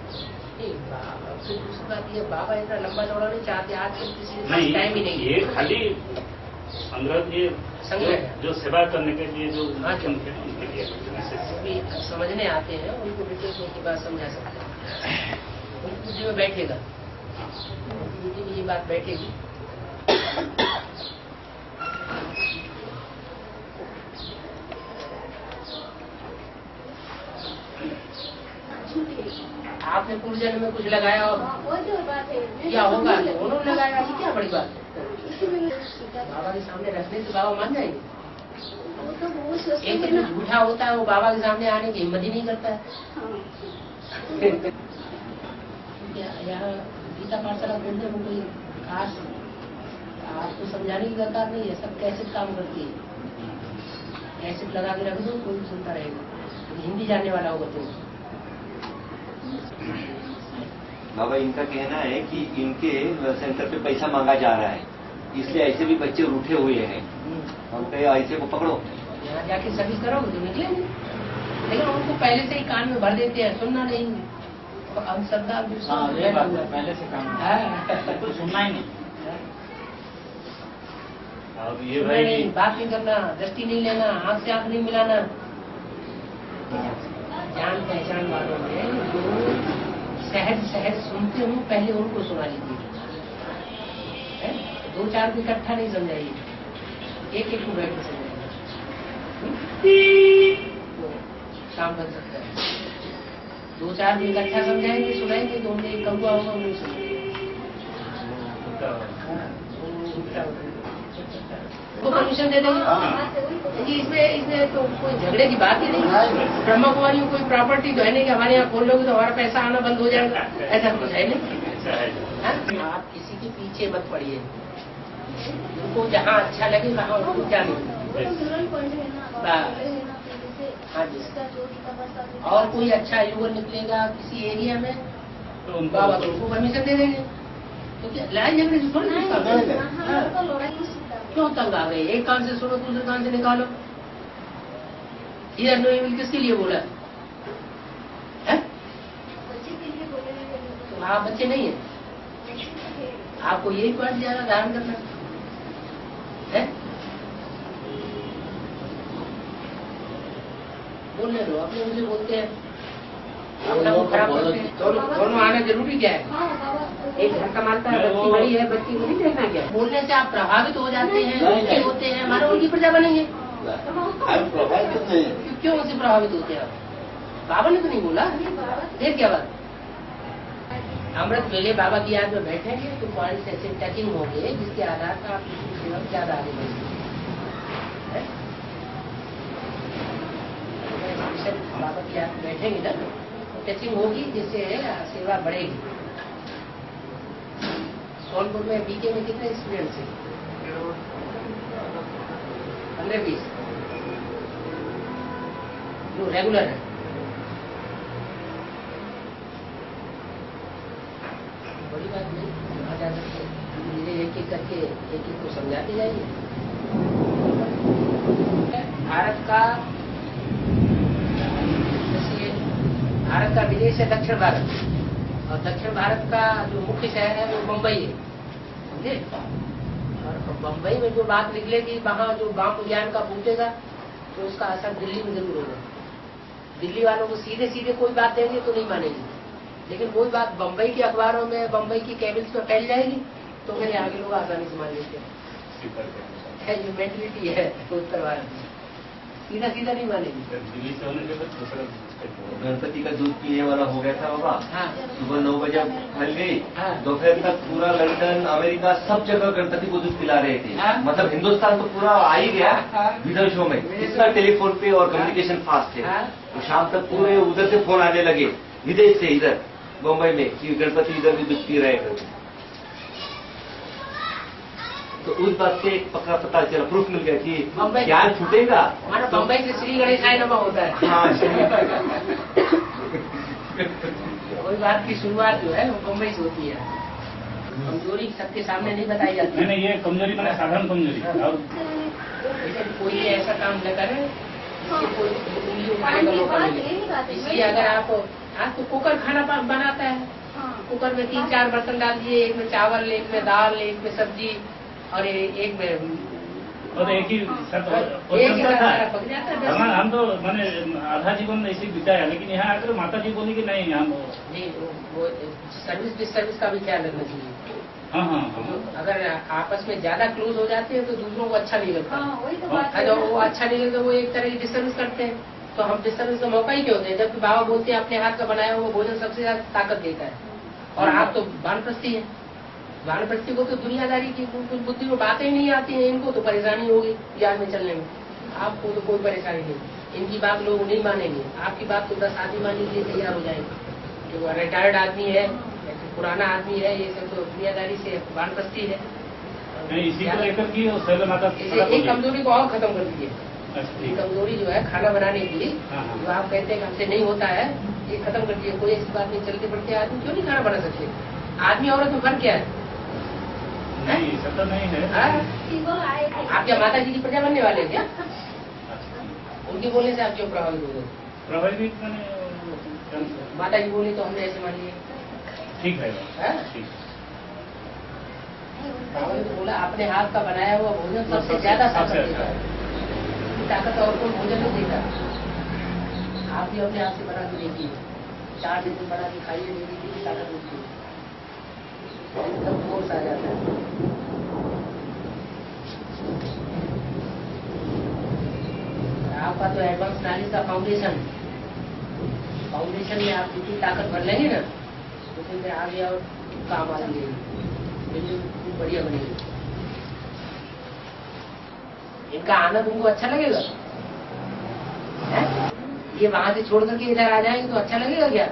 फिर दूसरी बात ये बाबा इतना लंबा चौड़ा नहीं चाहते, आज कल किसी नहीं, टाइम ही नहीं। ये खाली संग्रह ये जो सेवा करने के लिए जो उनके लिए भी समझने आते हैं उनको डिटेल्स की बात समझा सकते हैं। उनकी बुद्धि में बैठेगा, उनकी बुद्धि में ये बात बैठेगी। आपने पूर्व जन्म में कुछ लगाया और क्या होगा, उन्होंने लगाया, ये क्या बड़ी बात है। बाबा के सामने रखने से बाबा मान जाएंगे। एक तो झूठा होता है वो बाबा के सामने आने की हिम्मत ही नहीं करता है। यहाँ गीता पाठशाला बोलते हैं कोई खास आपको समझाने की दरकार नहीं है, सब कैसे काम करती है। कैसे लगा के रख दो, कोई भी सुनता रहेगा, हिंदी जानने वाला होगा तो। बाबा इनका कहना है कि इनके सेंटर पे पैसा मांगा जा रहा है, इसलिए ऐसे भी बच्चे रूठे हुए हैं। हम कहे ऐसे को पकड़ो, यहाँ जाके सर्विस करोगे तो निकलेंगे। लेकिन उनको पहले से ही कान में भर देते हैं, सुनना नहीं। तो अब श्रद्धा पहले से काम हाँ। कुछ सुनना ही नहीं। अब ये भाई नहीं, बात नहीं करना, दृष्टि नहीं लेना, आंख से आंख नहीं मिलाना। जान पहचान वालों में जो सहज सहज सुनते हूँ, पहले उनको सुना लीजिए। 2-4 को इकट्ठा नहीं समझाइए, एक एक को बैठ के समझाइए, तो काम बन सकता है। 2-4 को इकट्ठा समझाएंगे, सुनाएंगे, तो उनमें एक कौवा होगा, उन्हें सुनेंगे। तो परमिशन दे देंगे कि इसमें तो कोई झगड़े की बात ही नहीं। ब्रह्मा कुमारी में कोई प्रॉपर्टी तो है नहीं कि हमारे यहाँ खोल लोगे तो हमारा पैसा आना बंद हो जाएगा, ऐसा कुछ है नहीं। आप किसी के पीछे मत पड़िए, उनको जहाँ अच्छा लगे वहाँ उनको जाने। हाँ जी, और कोई अच्छा युगल निकलेगा किसी एरिया में तो बाबा तो उनको परमिशन दे देंगे। तो क्या लड़ाई झगड़े से थोड़ी क्यों तंग आ गए? एक कान से सुनो, दूसरे कान से निकालो। इधर नो किसके लिए बोला है? तो आप बच्चे नहीं है, आपको यही पॉइंट ज्यादा धारण करना है। बोलने दो, अपने मुझे बोलते हैं, अपना को खराब करते हैं। दोनों आना जरूरी क्या है? एक घर कमाता है, बच्ची बड़ी है, बच्ची को नहीं देखना क्या? बोलने से आप प्रभावित हो जाते हैं, दुखी होते हैं, हमारे उनकी प्रजा बनेंगे। क्यों उनसे प्रभावित होते हैं आप? बाबा ने तो नहीं बोला, फिर क्या बात? अमृत वेले बाबा की याद में बैठेंगे तो पॉइंट्स ऐसे टचिंग होंगे जिसके आधार पर आप किसी सेवा में ज्यादा आगे बढ़ेंगे। बाबा की याद में बैठेंगे ना, टचिंग होगी जिससे सेवा बढ़ेगी। सोनपुर में बीके में कितने स्टूडेंट्स हैं? 15-20 जो रेगुलर है। बड़ी बात नहीं, वहाँ जा सकते धीरे एक एक करके एक एक को समझाते जाइए। भारत का विदेश है दक्षिण भारत, और दक्षिण भारत का जो मुख्य शहर है वो मुंबई है, समझे? और मुंबई में जो बात निकलेगी वहाँ जो गांव ज्ञान का पूछेगा तो उसका असर दिल्ली में जरूर होगा। दिल्ली वालों को सीधे सीधे कोई बात देंगे तो नहीं मानेंगे, लेकिन कोई बात बम्बई के अखबारों में, बम्बई की कैबिल्स में फैल जाएगी तो मेरे आगे लोग आसानी से मान लेते हैं। ये मेंटलिटी है उत्तर भारत में, सीधा सीधा नहीं मानेंगे। दिल्ली से होने के बाद दूसरा गणपति का दूध पीने वाला हो गया था बाबा। हाँ। सुबह 9 बजे फैल गई, हाँ। दोपहर तक पूरा लंदन, अमेरिका, सब जगह गणपति को दूध पिला रहे थे। हाँ। मतलब हिंदुस्तान तो पूरा आ ही गया विदेशों में, इतना टेलीफोन पे और कम्युनिकेशन फास्ट थे। हाँ। तो शाम तक पूरे उधर से फोन आने लगे विदेश से इधर मुंबई में कि गणपति इधर भी दूध पी रहे हैं। तो उस बात से एक पक्का पता चला, प्रूफ मिल गया कि ज्ञान छूटेगा। हमारा बम्बई से श्री गणेशाय नमः होता है। हाँ। कोई बात की शुरुआत जो है वो मुंबई से होती है। कमजोरी सबके सामने नहीं बताई जाती। नहीं, ये कमजोरी मैंने साधारण कमजोरी। और लेकिन कोई ऐसा काम न करे जिससे कोई उंगली उठाने का मौका मिले। इसलिए अगर आप तो कुकर खाना बनाता है, कुकर में 3-4 बर्तन डाल दिए, एक में चावल, एक में दाल, एक में सब्जी और एक में और एक ही सब पक जाता है। हम तो मैंने आधा जीवन ऐसे बिताया, लेकिन यहाँ आकर माता जी बोली कि नहीं हम नहीं, वो सर्विस डिसर्विस का भी ख्याल रखना चाहिए। हाँ। अगर आपस में ज्यादा क्लोज हो जाते हैं तो दूसरों को अच्छा नहीं लगता। वही तो बात है। जब वो अच्छा नहीं लगता वो एक तरह की डिस्टर्बेंस करते हैं, तो हम डिस्टर्बेंस का मौका ही क्यों दें? जबकि बाबा बोलते हैं अपने हाथ का बनाया हुआ भोजन सबसे ज्यादा ताकत देता है। और आप तो वानप्रस्थी है, वानप्रस्थी को तो दुनियादारी की कुछ बुद्धि में बातें ही नहीं आती हैं, इनको तो परेशानी होगी ज्ञान में चलने में। आपको तो कोई परेशानी नहीं, इनकी बात लोग नहीं मानेंगे, आपकी बात तो 10 आदमी मानने के लिए तैयार हो जाएंगे। जो रिटायर्ड आदमी है, पुराना आदमी है, ये सब तो दुनियादारी से वानप्रस्थी है। इसी को लेकर की माता एक कमजोरी को और खत्म कर दीजिए। ये कमजोरी जो है खाना बनाने की, जो आप कहते हैं कि हमसे नहीं होता है, ये खत्म कर दीजिए। कोई ऐसी बात नहीं, चलते बढ़ते आदमी क्यों नहीं खाना बना सकते? आदमी औरत में फर्क क्या है? नहीं, सत्ता नहीं है। आप क्या माता जी की प्रजा बनने वाले हैं क्या? उनके बोलने से आप क्यों प्रभावित हो गए? प्रभावित मैंने माता जी बोली तो हमने ऐसे मान लिया। ठीक है। बाबा ने तो बोला अपने हाथ का बनाया हुआ भोजन सबसे ज्यादा ताकत देता है, इसकी ताकत और कोई भोजन नहीं देता। आप भी अपने हाथ से बना के देखिए, 4 दिन बना के खाइए, देखिए ताकत होती है, सब फोर्स आ जाता है। आपका तो एडवांस नॉलेज का फाउंडेशन में आप जितनी ताकत भर लेंगे ना, तो फिर आगे और काम आ जाएगी, बिल्कुल बढ़िया बनेगी। इनका आना तुमको अच्छा लगेगा है? ये वहां से छोड़ करके इधर आ जाएंगे तो अच्छा लगेगा क्या?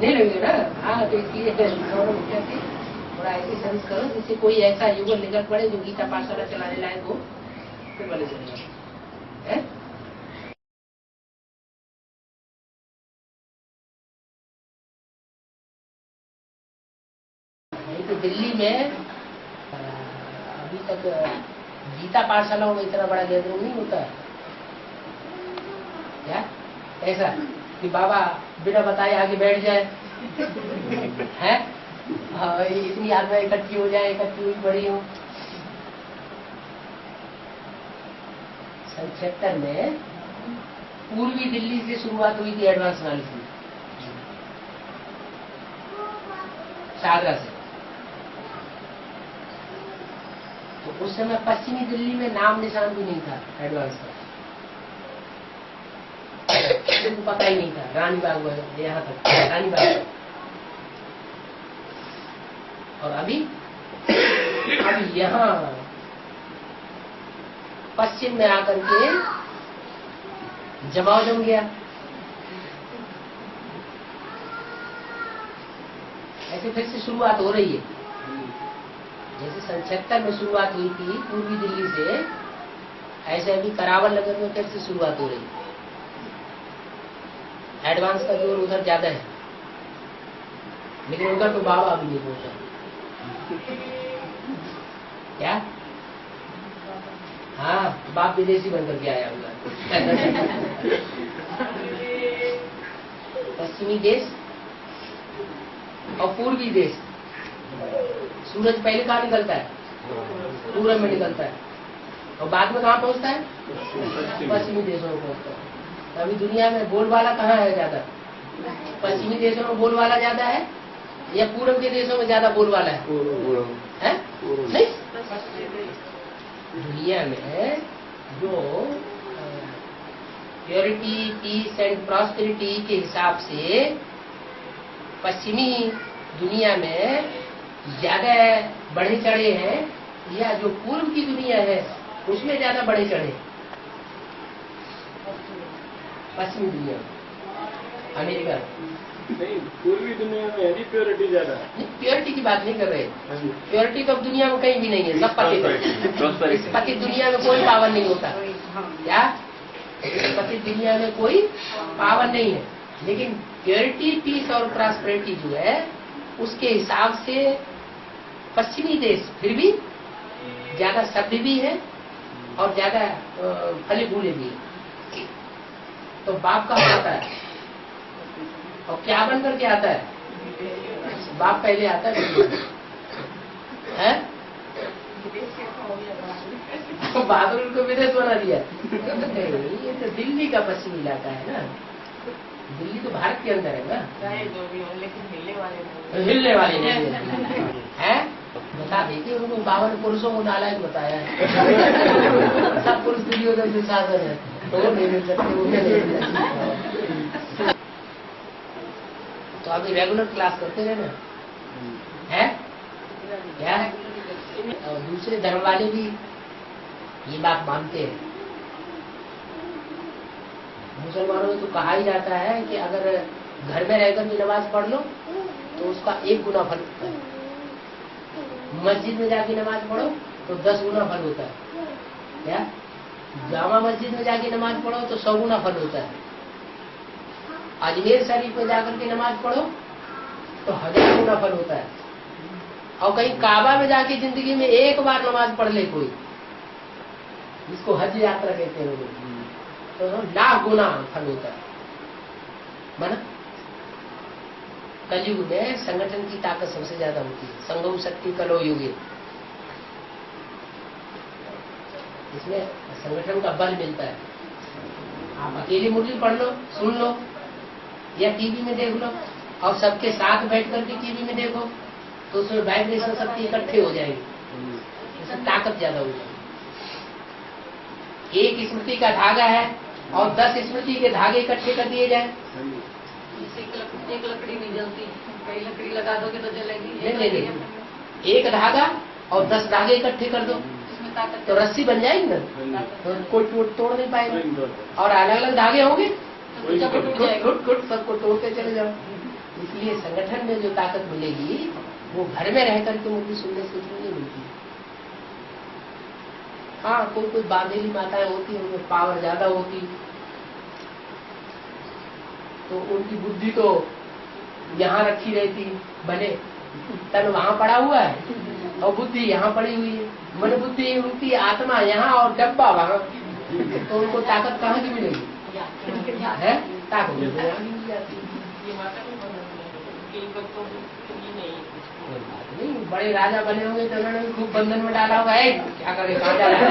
नहीं लगेगा ना। हाँ, तो इसलिए थोड़ा ऐसी सर्विस करो जिससे कोई ऐसा युगल निकल पड़े जो गीता पाठशाला चलाने लायक हो, फिर भले चलेगा है। तो दिल्ली में अभी तक गीता पाठशालाओं में इतना बड़ा गैदरिंग नहीं होता है क्या? ऐसा कि बाबा बिना बताए आगे बैठ जाए है, इतनी आत्माएं इकट्ठी हो जाए, इकट्ठी हुई बड़ी हो। सन 76 में पूर्वी दिल्ली से शुरुआत हुई थी एडवांस नॉलेज की, शारदा से। तो उस समय पश्चिमी दिल्ली में नाम निशान भी नहीं था एडवांस का, उनको पता ही नहीं था। रानीबाग में यहाँ तक रानीबाग, और अभी यहाँ पश्चिम में आकर के जमाव जम गया। ऐसे फिर से शुरुआत हो रही है, जैसे सन 76 में शुरुआत हुई थी पूर्वी दिल्ली से, ऐसे अभी करावल नगर में फिर से शुरुआत हो रही है। एडवांस का जोर उधर ज्यादा है, लेकिन उधर तो बाबा अभी नहीं पहुंचा क्या? हाँ, बाप विदेशी बनकर के आया उधर। पश्चिमी देश और पूर्वी देश, सूरज पहले कहाँ निकलता है? पूरब में निकलता है, और बाद में कहाँ पहुँचता है? पश्चिमी देशों में पहुँचता है। अभी दुनिया में बोलबाला कहाँ है ज्यादा? पश्चिमी देशों में बोलबाला ज्यादा है या पूरब के देशों में ज्यादा बोलबाला है? नहीं, दुनिया में जो प्योरिटी, पीस एंड प्रॉस्पेरिटी के हिसाब से पश्चिमी दुनिया में ज्यादा बढ़े चढ़े हैं, या जो पूर्व की दुनिया है उसमें ज्यादा बढ़े चढ़े? पश्चिमी दुनिया, अमेरिका नहीं, पूर्वी दुनिया में है प्योरिटी ज्यादा। प्योरिटी की बात नहीं कर रहे, प्योरिटी तो अब दुनिया में कहीं भी नहीं है, सब पति पति दुनिया में कोई पावन नहीं होता क्या? पति दुनिया में कोई पावन नहीं है, लेकिन प्योरिटी, पीस और प्रॉस्पेरिटी जो है उसके हिसाब से पश्चिमी देश फिर भी ज्यादा सभ्य भी है और ज्यादा फले फूले भी है। तो बाप कहाँ आता है और क्या बन करके आता है? बाप पहले आता है तो बहादुर को विदेश बना दिया। ये तो दिल्ली का पश्चिमी इलाका है ना, दिल्ली तो भारत के अंदर है ना, लेकिन हिलने वाले नहीं है। बता देखिए, उनको 52 पुरुषों को नालायक बताया है। सब पुरुष दुर्योधन के शासन है, तो नहीं मिल सकते, वो नहीं मिल सकते। तो अभी रेगुलर क्लास करते रहे ना है क्या? और दूसरे धर्म वाले भी ये बात मानते हैं। मुसलमानों में तो कहा ही जाता है कि अगर घर में रहकर भी नमाज पढ़ लो तो उसका 1 गुना फल होता है, मस्जिद में जाके नमाज पढ़ो तो 10 गुना फल होता है क्या? जामा मस्जिद में जाके नमाज पढ़ो तो 100 गुना फल होता है। अजमेर शरीफ में जाकर के नमाज पढ़ो तो 1000 गुना फल होता है। और कहीं काबा में जाके जिंदगी में 1 बार नमाज पढ़ ले कोई, इसको हज यात्रा कहते हैं लोग, तो 1,00,000 गुना फल होता है। माना कलयुग में संगठन की ताकत सबसे ज्यादा होती है। संगम शक्ति कलो युगे, इसमें संगठन का बल मिलता है। आप अकेले मुरली पढ़ लो, सुन लो, या टीवी में देख लो, और सबके साथ बैठ करके टीवी में देखो, तो उसमें वाइब्रेशन सबके इकट्ठे हो जाएंगे, इसमें ताकत ज्यादा हो जाएगी। एक स्मृति का धागा है और 10 स्मृति के धागे इकट्ठे कर दिए जाए, एक लकड़ी नहीं जलती, कई लकड़ी लगा दोगे तो जलेगी। नहीं, एक धागा और 10 धागे इकट्ठे कर दो, इसमें ताकत तो रस्सी बन जाएगी ना, तो कोई तोड़ नहीं पाएगा। और अलग अलग धागे होंगे, गुट सबको तोड़ते चले जाओ। इसलिए संगठन में जो ताकत मिलेगी वो घर में रह करके मुझे सुनने से नहीं मिलती। हाँ, कोई बांधेली माताएं होती है, उनमें पावर ज्यादा होती, तो उनकी बुद्धि तो यहाँ रखी रहती, भले तन वहाँ पड़ा हुआ है और बुद्धि यहाँ पड़ी हुई है। मन बुद्धि उनकी आत्मा यहाँ और डब्बा वहाँ, तो उनको ताकत कहाँ की मिलेगी? है ताकत मिल जाती है। कोई बात नहीं, बड़े राजा बने होंगे तो उन्होंने भी खूब बंधन में डाला होगा, क्या करे कहाँ जा रहा है,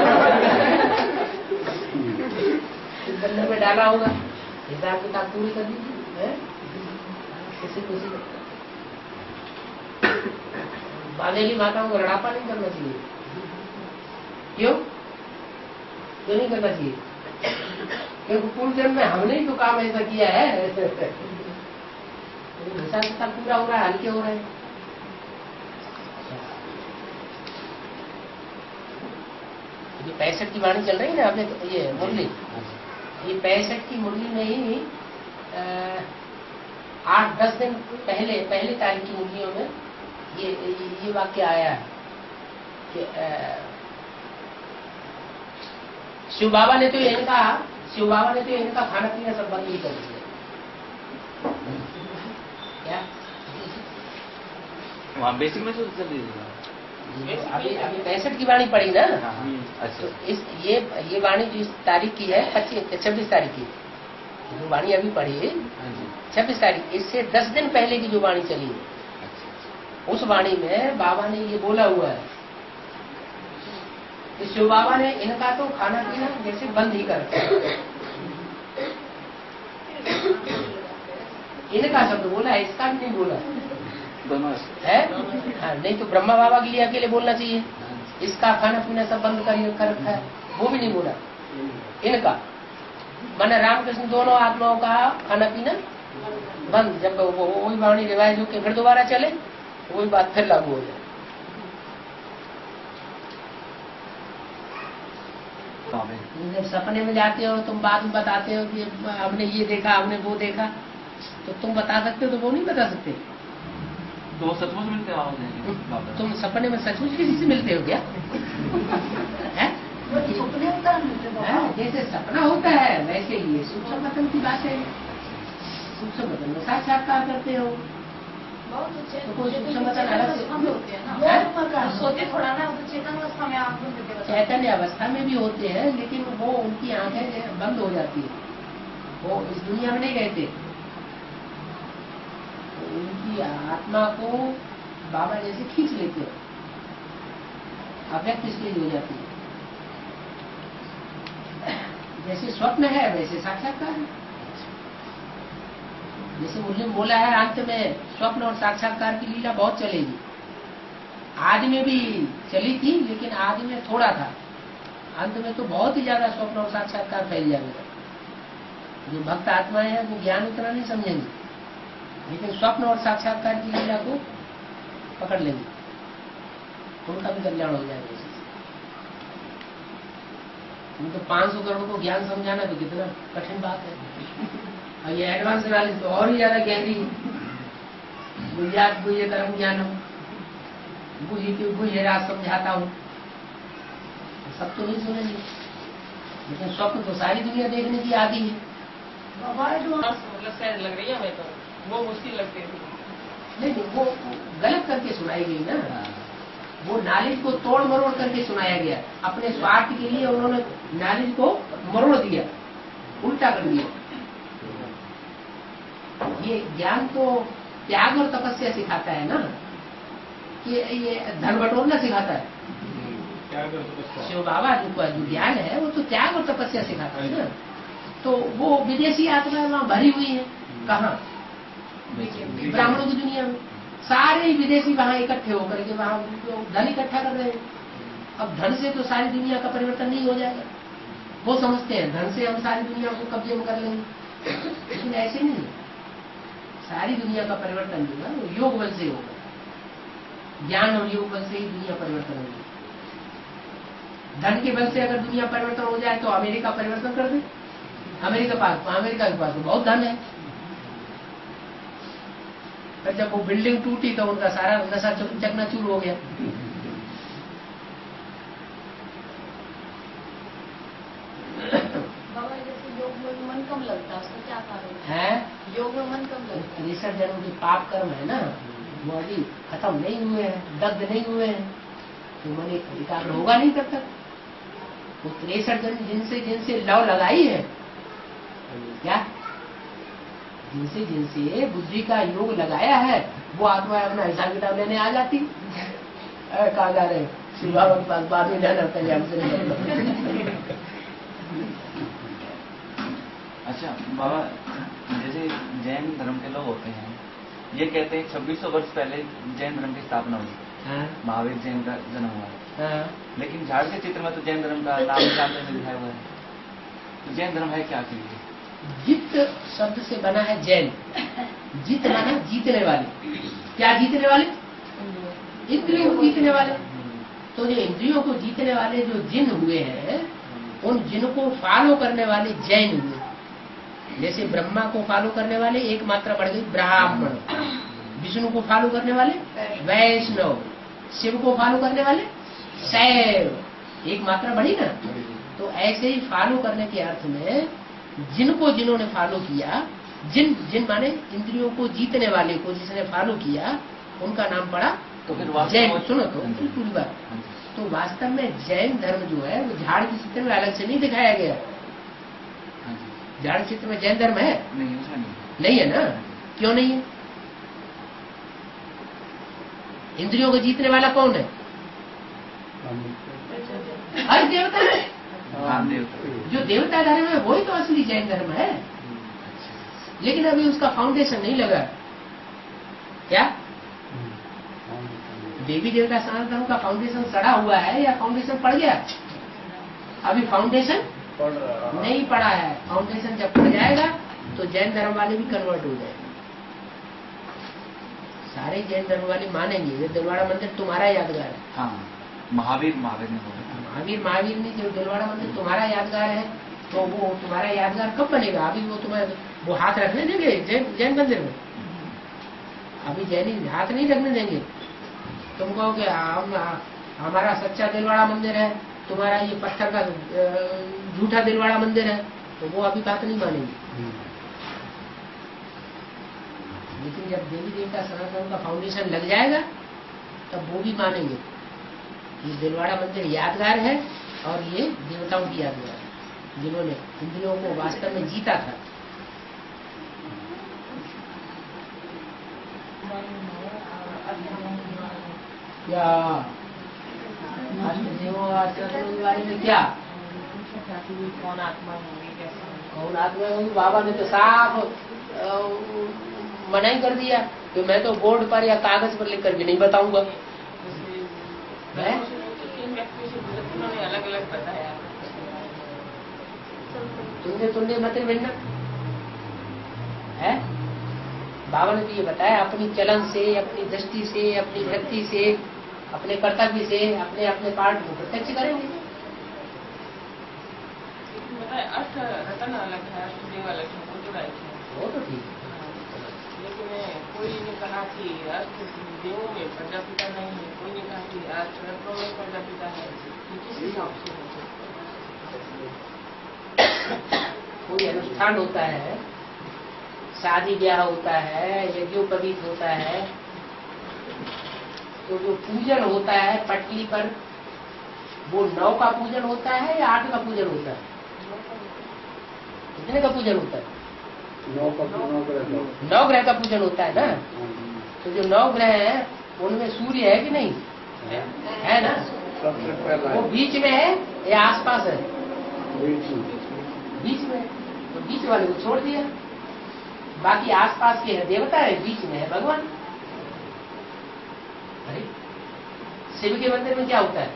बंधन में डाला होगा, हिसाब किताब पूरी कर दीजिए। किसी बांधेली माताओं को लड़ापा नहीं करना चाहिए। क्यों नहीं करना चाहिए? क्योंकि पूर्व जन्म में हमने ही तो काम ऐसा किया है, हिसाब किताब पूरा हो रहा है, हल्के हो रहे हैं। ये 65 की वाणी चल रही है ना आपने, ये मुरली, ये 65 की मुरली में ही 8-10 दिन पहले तारीख की मुरलियों में ये वाक्य आया है कि शिव बाबा ने तो इनका खाना पीना सब बंद ही कर दिया। क्या वहाँ बेसिक में तो चल रही है। अभी 65 की वाणी पड़ी ना। अच्छा, तो ये वाणी जो इस तारीख की है 26 तारीख की, जो वाणी अभी पड़ी है 26 तारीख, इससे 10 दिन पहले की जो वाणी चली है, उस वाणी में बाबा ने ये बोला हुआ है कि शिव बाबा ने इनका तो खाना पीना जैसे बंद ही कर रखा है। इनका शब्द बोला है, इसका भी नहीं बोला है। हाँ, नहीं तो ब्रह्मा बाबा के लिए अकेले बोलना चाहिए, इसका खाना पीना सब बंद कर रखा है, वो भी नहीं बोला। इनका माने रामकृष्ण दोनों आत्माओं का खाना पीना बंद, जब वही वाणी रिवाइज होकर फिर दोबारा चले, वही बात फिर लागू हो जाए। जब सपने में जाते हो तुम बाद में बताते हो कि हमने ये देखा, हमने वो देखा, तो तुम बता सकते हो तो वो नहीं बता सकते। तो वो सचमुच मिलते हैं? तुम सपने में सचमुच किसी से मिलते हो क्या? है? जैसे सपना होता है वैसे ही सूक्ष्म वतन की बात है, सूक्ष्म वतन में साक्षात्कार करते हो। तो कोई सूक्ष्म वतन अलग से सोते थोड़ा ना, चेतन अवस्था में आप चैतन्य अवस्था में भी होते हैं, लेकिन वो उनकी आंखें बंद हो जाती है, वो इस दुनिया में नहीं रहते। उनकी आत्मा को बाबा जैसे खींच लेते हैं, अव्यक्त स्टेज हो जाती है। जैसे स्वप्न है वैसे साक्षात्कार है। जैसे मुझे बोला है अंत में स्वप्न और साक्षात्कार की लीला बहुत चलेगी। आदि में भी चली थी, लेकिन आदि में थोड़ा था, अंत में तो बहुत ही ज्यादा स्वप्न और साक्षात्कार फैल जाएगा। जो भक्त आत्माएं हैं वो ज्ञान उतना नहीं समझेंगे, लेकिन स्वप्न और साक्षात्कार की लीला को पकड़ लेंगे, उनका भी कल्याण हो जाएगा। उनको 500 करोड़ को ज्ञान समझाना तो कितना कठिन बात है, और ये एडवांस नॉलेज तो और ही ज्यादा गहरी गुह्य कर्म ज्ञान हो, गुह्य राज समझाता हूँ, सब तो नहीं सुनेंगे, लेकिन स्वप्न तो सारी दुनिया देखने की आदि है। लग रही है हमें तो वो मुश्किल लगती है। नहीं, वो गलत करके सुनाई गई ना, वो नॉलेज को तोड़ मरोड़ करके सुनाया गया। अपने स्वार्थ के लिए उन्होंने नॉलेज को मरोड़ दिया, उल्टा कर दिया। ये ज्ञान तो त्याग और तपस्या सिखाता है ना, कि ये धन बटोरना सिखाता है। त्याग और तपस्या। शिव बाबा जो ज्ञान है वो तो त्याग और तपस्या सिखाता है ना। तो वो विदेशी आत्मा वहाँ भरी हुई है। कहाँ? ब्राह्मणों की दुनिया में सारे विदेशी वहाँ इकट्ठे होकर के वहाँ धन इकट्ठा कर रहे हैं। अब धन से तो सारी दुनिया का परिवर्तन नहीं हो जाएगा। वो समझते हैं धन से हम सारी दुनिया को कब्जे में कर लेंगे, लेकिन ऐसे नहीं है। सारी दुनिया का परिवर्तन जो है वो योग बल से होगा। ज्ञान और योग बल से ही दुनिया परिवर्तन होगी। धन के बल से अगर दुनिया परिवर्तन हो जाए तो अमेरिका परिवर्तन कर दे। अमेरिका के पास तो बहुत धन है, पर जब वो बिल्डिंग टूटी तो उनका सारा नशा चकनाचूर हो गया। बाबा जैसे योग में मन कम लगता है, उसका क्या कारण है? योग में मन कम लगता है? 63 जन्म के पाप कर्म है ना, वो अभी खत्म नहीं हुए हैं, दग्ध नहीं हुए हैं, तो मन एकाग्र होगा नहीं तब तक। वो 63 जन्म जिनसे लव लगाई है, क्या जिनसे बुद्धि का योग लगाया है, वो आत्मा अपना हिसाब किताब लेने आ जाती। कहा जा रहे शिव बाबा के पास बाद में जाना पहले हमसे नहीं। अच्छा बाबा, जैसे जैन धर्म के लोग होते हैं, ये कहते हैं 2600 वर्ष पहले जैन धर्म की स्थापना हुई, महावीर जैन का जन्म हुआ है। लेकिन झाड़ के चित्र में तो जैन धर्म का नाम निशान में दिखाया हुआ है। तो जैन धर्म है क्या आखिर? जित शब्द से बना है जैन। जित माना जीतने वाले। क्या जीतने वाले? इंद्रियों को जीतने वाले। तो जो इंद्रियों को जीतने वाले जो जिन हुए हैं, उन जिन को फॉलो करने वाले जैन हुए। जैसे ब्रह्मा को फॉलो करने वाले एक मात्रा बढ़ गई ब्राह्मण, विष्णु को फॉलो करने वाले वैष्णव, शिव को फॉलो करने वाले शैव, एक मात्रा बढ़ी ना। तो ऐसे ही फॉलो करने के अर्थ में जिन्होंने फॉलो किया, जिन माने इंद्रियों को जीतने वाले को जिसने फॉलो किया, उनका नाम पड़ा तो फिर जैन। सुनो तो पूरी बात। तो वास्तव में जैन धर्म जो है वो झाड़ के चित्र में अलग से नहीं दिखाया गया। झाड़ चित्र में जैन धर्म है नहीं है ना? क्यों नहीं है? इंद्रियों को जीतने वाला कौन है? हर देवता है। जो देवता धर्म है वही तो असली जैन धर्म है। लेकिन अभी उसका फाउंडेशन नहीं लगा। क्या देवी देवता सनातन धर्म का फाउंडेशन सड़ा हुआ है या फाउंडेशन पड़ गया? अभी फाउंडेशन नहीं पड़ा है। फाउंडेशन जब पड़ जाएगा तो जैन धर्म वाले भी कन्वर्ट हो जाएंगे। सारे जैन धर्म वाले मानेंगे ये दिलवाड़ा मंदिर तुम्हारा यादगार है। हाँ, महावीर ने महावीर नहीं, जो दिलवाड़ा मंदिर तुम्हारा यादगार है, तो वो तुम्हारा यादगार कब बनेगा? अभी वो तुम्हें वो हाथ रखने देंगे जैन मंदिर में? अभी जैनी हाथ नहीं रखने देंगे। तुम कहो कि हमारा सच्चा दिलवाड़ा मंदिर है, तुम्हारा ये पत्थर का झूठा दिलवाड़ा मंदिर है, तो वो अभी बात नहीं मानेंगे। लेकिन जब देवी देवता सनातन का फाउंडेशन लग जाएगा तब वो भी मानेंगे ये दिलवाड़ा मंदिर यादगार है और ये देवताओं की यादगार है, जिन्होंने इंद्रियों को वास्तव में जीता था। क्या बारे में क्या कौन आत्मा होगी, कैसे कौन आत्मा होगी? बाबा ने तो साफ मना ही कर दिया कि मैं तो बोर्ड पर या कागज पर लिख करके नहीं बताऊंगा। उन्होंने अलग अलग बताया। तुमने मत भिन्न है। बाबा ने तो ये बताया अपनी चलन से, अपनी दृष्टि से, अपनी वृत्ति से, अपने कर्तव्य से अपने अपने पार्ट को प्रत्यक्ष करेंगे। अर्थ रतन अलग है, अष्टदेव अलग है, वो तो राइट है, वो तो ठीक है। लेकिन कोई ने कहा कि अर्थ देवों में प्रजापिता नहीं है, कोई ने कहा कि अर्थ रत्नों में प्रजापिता है। किस हिसाब से कोई अनुष्ठान होता है, शादी ब्याह होता है, यज्ञोपवीत होता है, तो जो पूजन होता है पटली पर, वो 9 का पूजन होता है या 8 का पूजन होता है? कितने का पूजन होता है? 9 ग्रह का पूजन होता है ना। तो जो 9 ग्रह है उनमें सूर्य है कि नहीं है ना? सबसे पहला वो बीच में है या आसपास है? बीच में। बीच में। तो बीच वाले को छोड़ दिया, बाकी आसपास के है देवता है, बीच में है भगवान। अरे शिव के मंदिर में क्या होता है?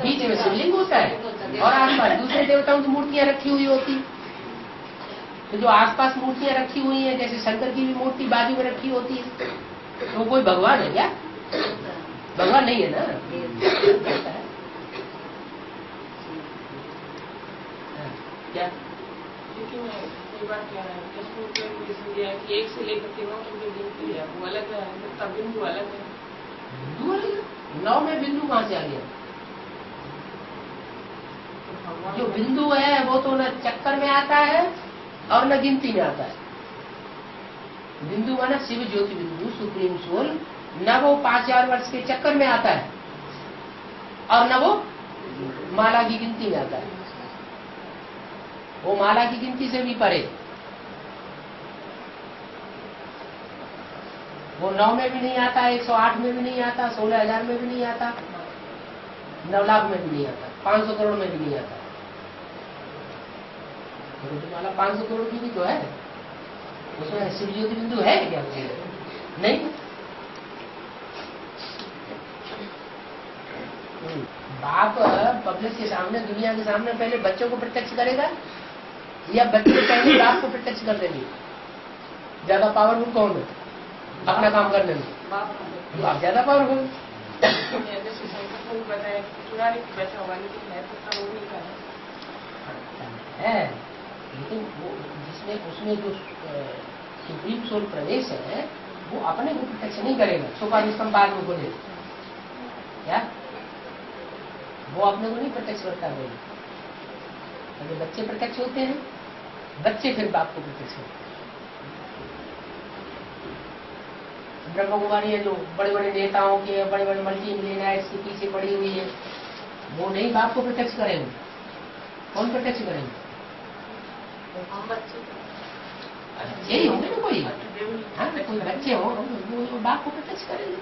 बीच में शिवलिंग होता है और आसपास दूसरे देवताओं की मूर्तियां रखी हुई होती। तो जो आसपास मूर्तियां रखी हुई हैं, जैसे शंकर की भी मूर्ति बाजू में रखी होती है, तो कोई भगवान है क्या? भगवान नहीं है ना। क्या लेकिन कई बार क्या है कृष्ण के इसलिए है कि 1 से लेकर के 9 तक जो गिनती है वो अलग है, मतलब बिंदु अलग है। बिंदु अलग है? 9 में बिंदु कहाँ से आ गया? तो भगवान जो बिंदु है वो तो न चक्कर में आता है और न गिनती में आता है। बिंदु माना शिव ज्योति बिंदु सुप्रीम सोल, न वो 5000 वर्ष के चक्कर में आता है और न वो माला की गिनती में आता है। वो माला की गिनती से भी परे। वो 9 में भी नहीं आता, 108 में भी नहीं आता, 16,000 में भी नहीं आता, 9 लाख में भी नहीं आता, 500 करोड़ में भी नहीं आता। तो माला 500 करोड़ की भी तो है, उसमें शिव ज्योति बिंदु है क्या? नहीं। बाप पब्लिक के सामने, दुनिया के सामने पहले बच्चों को प्रत्यक्ष करेगा या बच्चे पहले बाप को प्रत्यक्ष कर देंगे? ज्यादा पावरफुल कौन है अपना काम करने में? बाप ज्यादा पावरफुल। जैसे शंकर को बताया कि चुराने की बैठा हुआ, लेकिन है तो वो नहीं कर है, लेकिन वो जिसमें उसमें जो सुप्रीम सोल प्रवेश है वो अपने को प्रत्यक्ष नहीं करेगा। सोपा विस्तम बाद में बोले क्या? वो अपने को नहीं प्रत्यक्ष करता। बोले अगर बच्चे प्रत्यक्ष होते हैं, बच्चे फिर बाप को प्रत्यक्ष करते हैं। ब्रह्म कुमारी है जो बड़े बड़े नेताओं के, बड़े बड़े मल्टी मिलियनर्स के पीछे पड़ी हुई है, वो नहीं बाप को प्रत्यक्ष करेंगे। कौन प्रत्यक्ष करेंगे? हम बच्चे यही होंगे ना कोई। हाँ, कोई बच्चे हो वो बाप को प्रत्यक्ष करेंगे।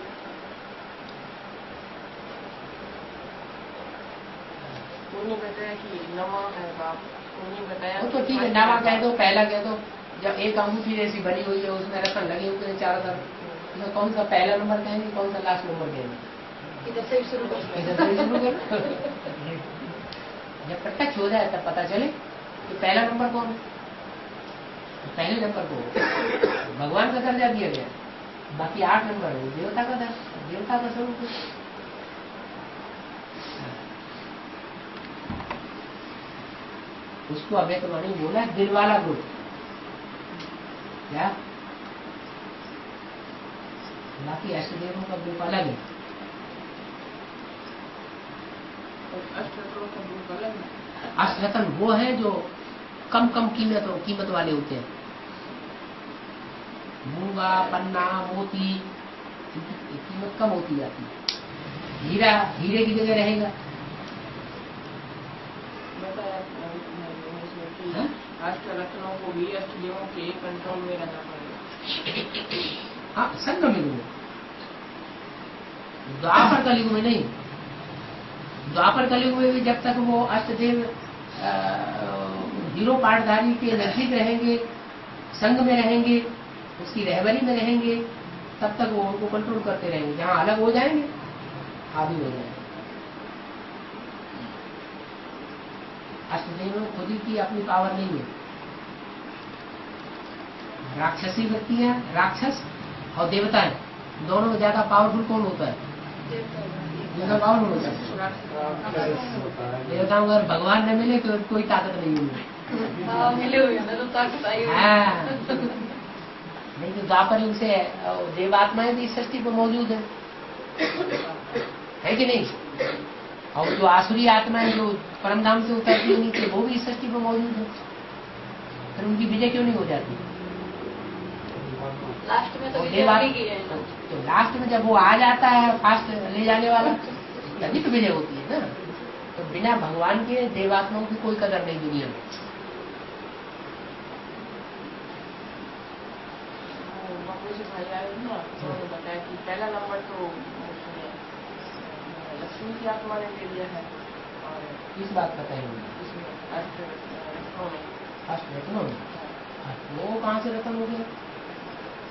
उन्हें बताया कि नमा है बाप, उन्हें बताया वो तो ठीक है, नामा कह दो, पहला कह दो। जब एक अंगूठी जैसी बनी हुई है, उसमें रतन लगे हुए हैं चारों तरफ, तो कौन सा पहला नंबर कहेंगे, कौन सा लास्ट नंबर कहेंगे? इधर से शुरू करो। जब प्रत्यक्ष हो जाए तब पता चले कि पहला नंबर कौन है। पहले नंबर को भगवान का दर्जा दिया गया, बाकी 8 नंबर है देवता का दर्जा, देवता का स्वरूप है। उसको अवैतवाणी बोला दिल वाला गुरु। क्या? बाकी अष्टदेवों का ग्रुप अलग है। अष्टरत्न वो है जो कम कीमत वाले होते हैं। मूंगा, पन्ना, मोती, इनकी कीमत कम होती जाती है। हीरा हीरे की जगह रहेगा। अष्टरत्नों को भी अष्टदेवों के कंट्रोल में रहना पड़ेगा। हाँ, संगम युग में, द्वापर कलयुग में नहीं। द्वापर कलयुग में भी जब तक वो अष्टदेव हीरो पाठधारी के नजदीक रहेंगे, संग में रहेंगे, उसकी रहबरी में रहेंगे, तब तक वो उनको कंट्रोल करते रहेंगे। जहाँ अलग हो जाएंगे आदि हो जाएंगे। अष्टदेव में खुद की अपनी पावर नहीं है। राक्षसी व्यक्तियां, राक्षस और देवताएं, दोनों में ज्यादा पावरफुल कौन होता है? ज्यादा पावरफुल होता है देवताओं। अगर भगवान न मिले तो कोई ताकत नहीं होगी। मिले हुए ना तो ताकत आई। हाँ, नहीं तो द्वापर युग से देवात्माएं भी इस सृष्टि पर मौजूद है कि नहीं? और जो आसुरी आत्माएं जो परमधाम से उतरती हुई थी वो भी इस सृष्टि पर मौजूद है। फिर उनकी विजय क्यों नहीं हो जाती? लास्ट में तो तो लास्ट में जब वो आ जाता है फास्ट ले जाने वाला, तभी तो विजय होती है ना। तो बिना भगवान के देवात्माओं की कोई कदर नहीं दुनिया में। भाई आए ना, उन्होंने बताया कि पहला नंबर तो उनकी आत्मा ने दे दिया है। और किस बात का कहेंगे? इसमें रत्नों में अष्टरत्नों में वो कहाँ से रत्न हो गया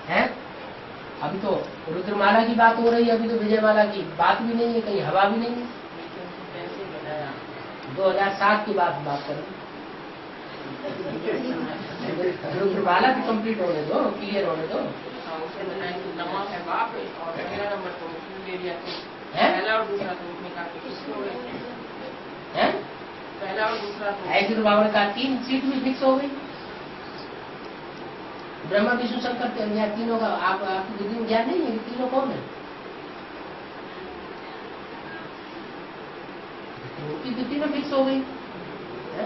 है? अभी तो रुद्रमाला की बात हो रही है, अभी तो विजयमाला की बात भी नहीं है, कहीं हवा भी नहीं है। कैसे बताया? 2007 की बात कर रुद्रमाला भी कंप्लीट होने दो, क्लियर होने दो। हाँ, उसने बताया कि नमक है बाप और पहला नंबर तो उसने दे दिया। तो हैं? पहला और दूसरा तो उसने कहा कि किसको हो गए? हैं? पहला और दूसरा तो ऐसे तो बाबा का 3 सीट भी फिक्स हो गई। ब्रह्मा विष्णु शंकर या तीनों का आपकी बुद्धि में ज्ञान नहीं है कि तीनों कौन है? उनकी तो तीनों फिक्स हो गई है?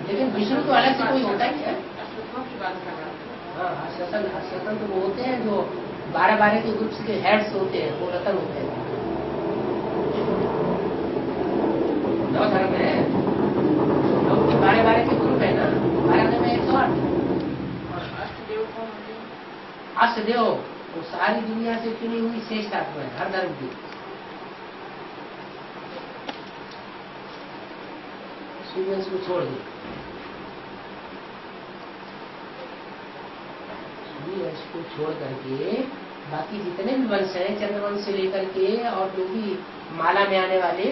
लेकिन विष्णु तो अलग से कोई होता ही है। अष्टरत्नों की बात कर रहा था। हाँ, रतन तो वो होते हैं जो 12 के ग्रुप्स के हेड्स होते हैं, वो रतन होते हैं। 9 धर्म है, 12 के ग्रुप है ना, 12 में 108। और अष्टदेव कौन होते हैं? अष्टदेव वो सारी दुनिया से चुनी हुई श्रेष्ठ आत्मा है, हर धर्म की। सूर्य को छोड़ दे, सूर्य को छोड़ करके बाकी जितने भी वंश हैं, चंद्रवंश से लेकर के और जो भी माला में आने वाले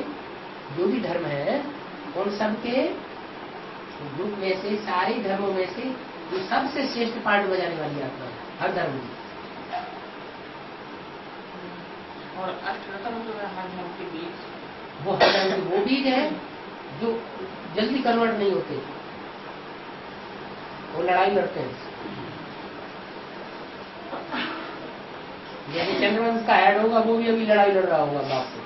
जो भी धर्म है, उन सब के ग्रुप में से, सारे धर्मों में से जो सबसे श्रेष्ठ पार्ट बजाने वाली आत्मा है, हर धर्म की। और अष्टरत्न जो है हर धर्म के बीच, वो हर धर्म के वो बीज है जो जल्दी कन्वर्ट नहीं होते, वो लड़ाई लड़ते हैं। जैसे चंद्रवंश का हेड होगा, वो भी अभी लड़ाई लड़ रहा होगा बाप से।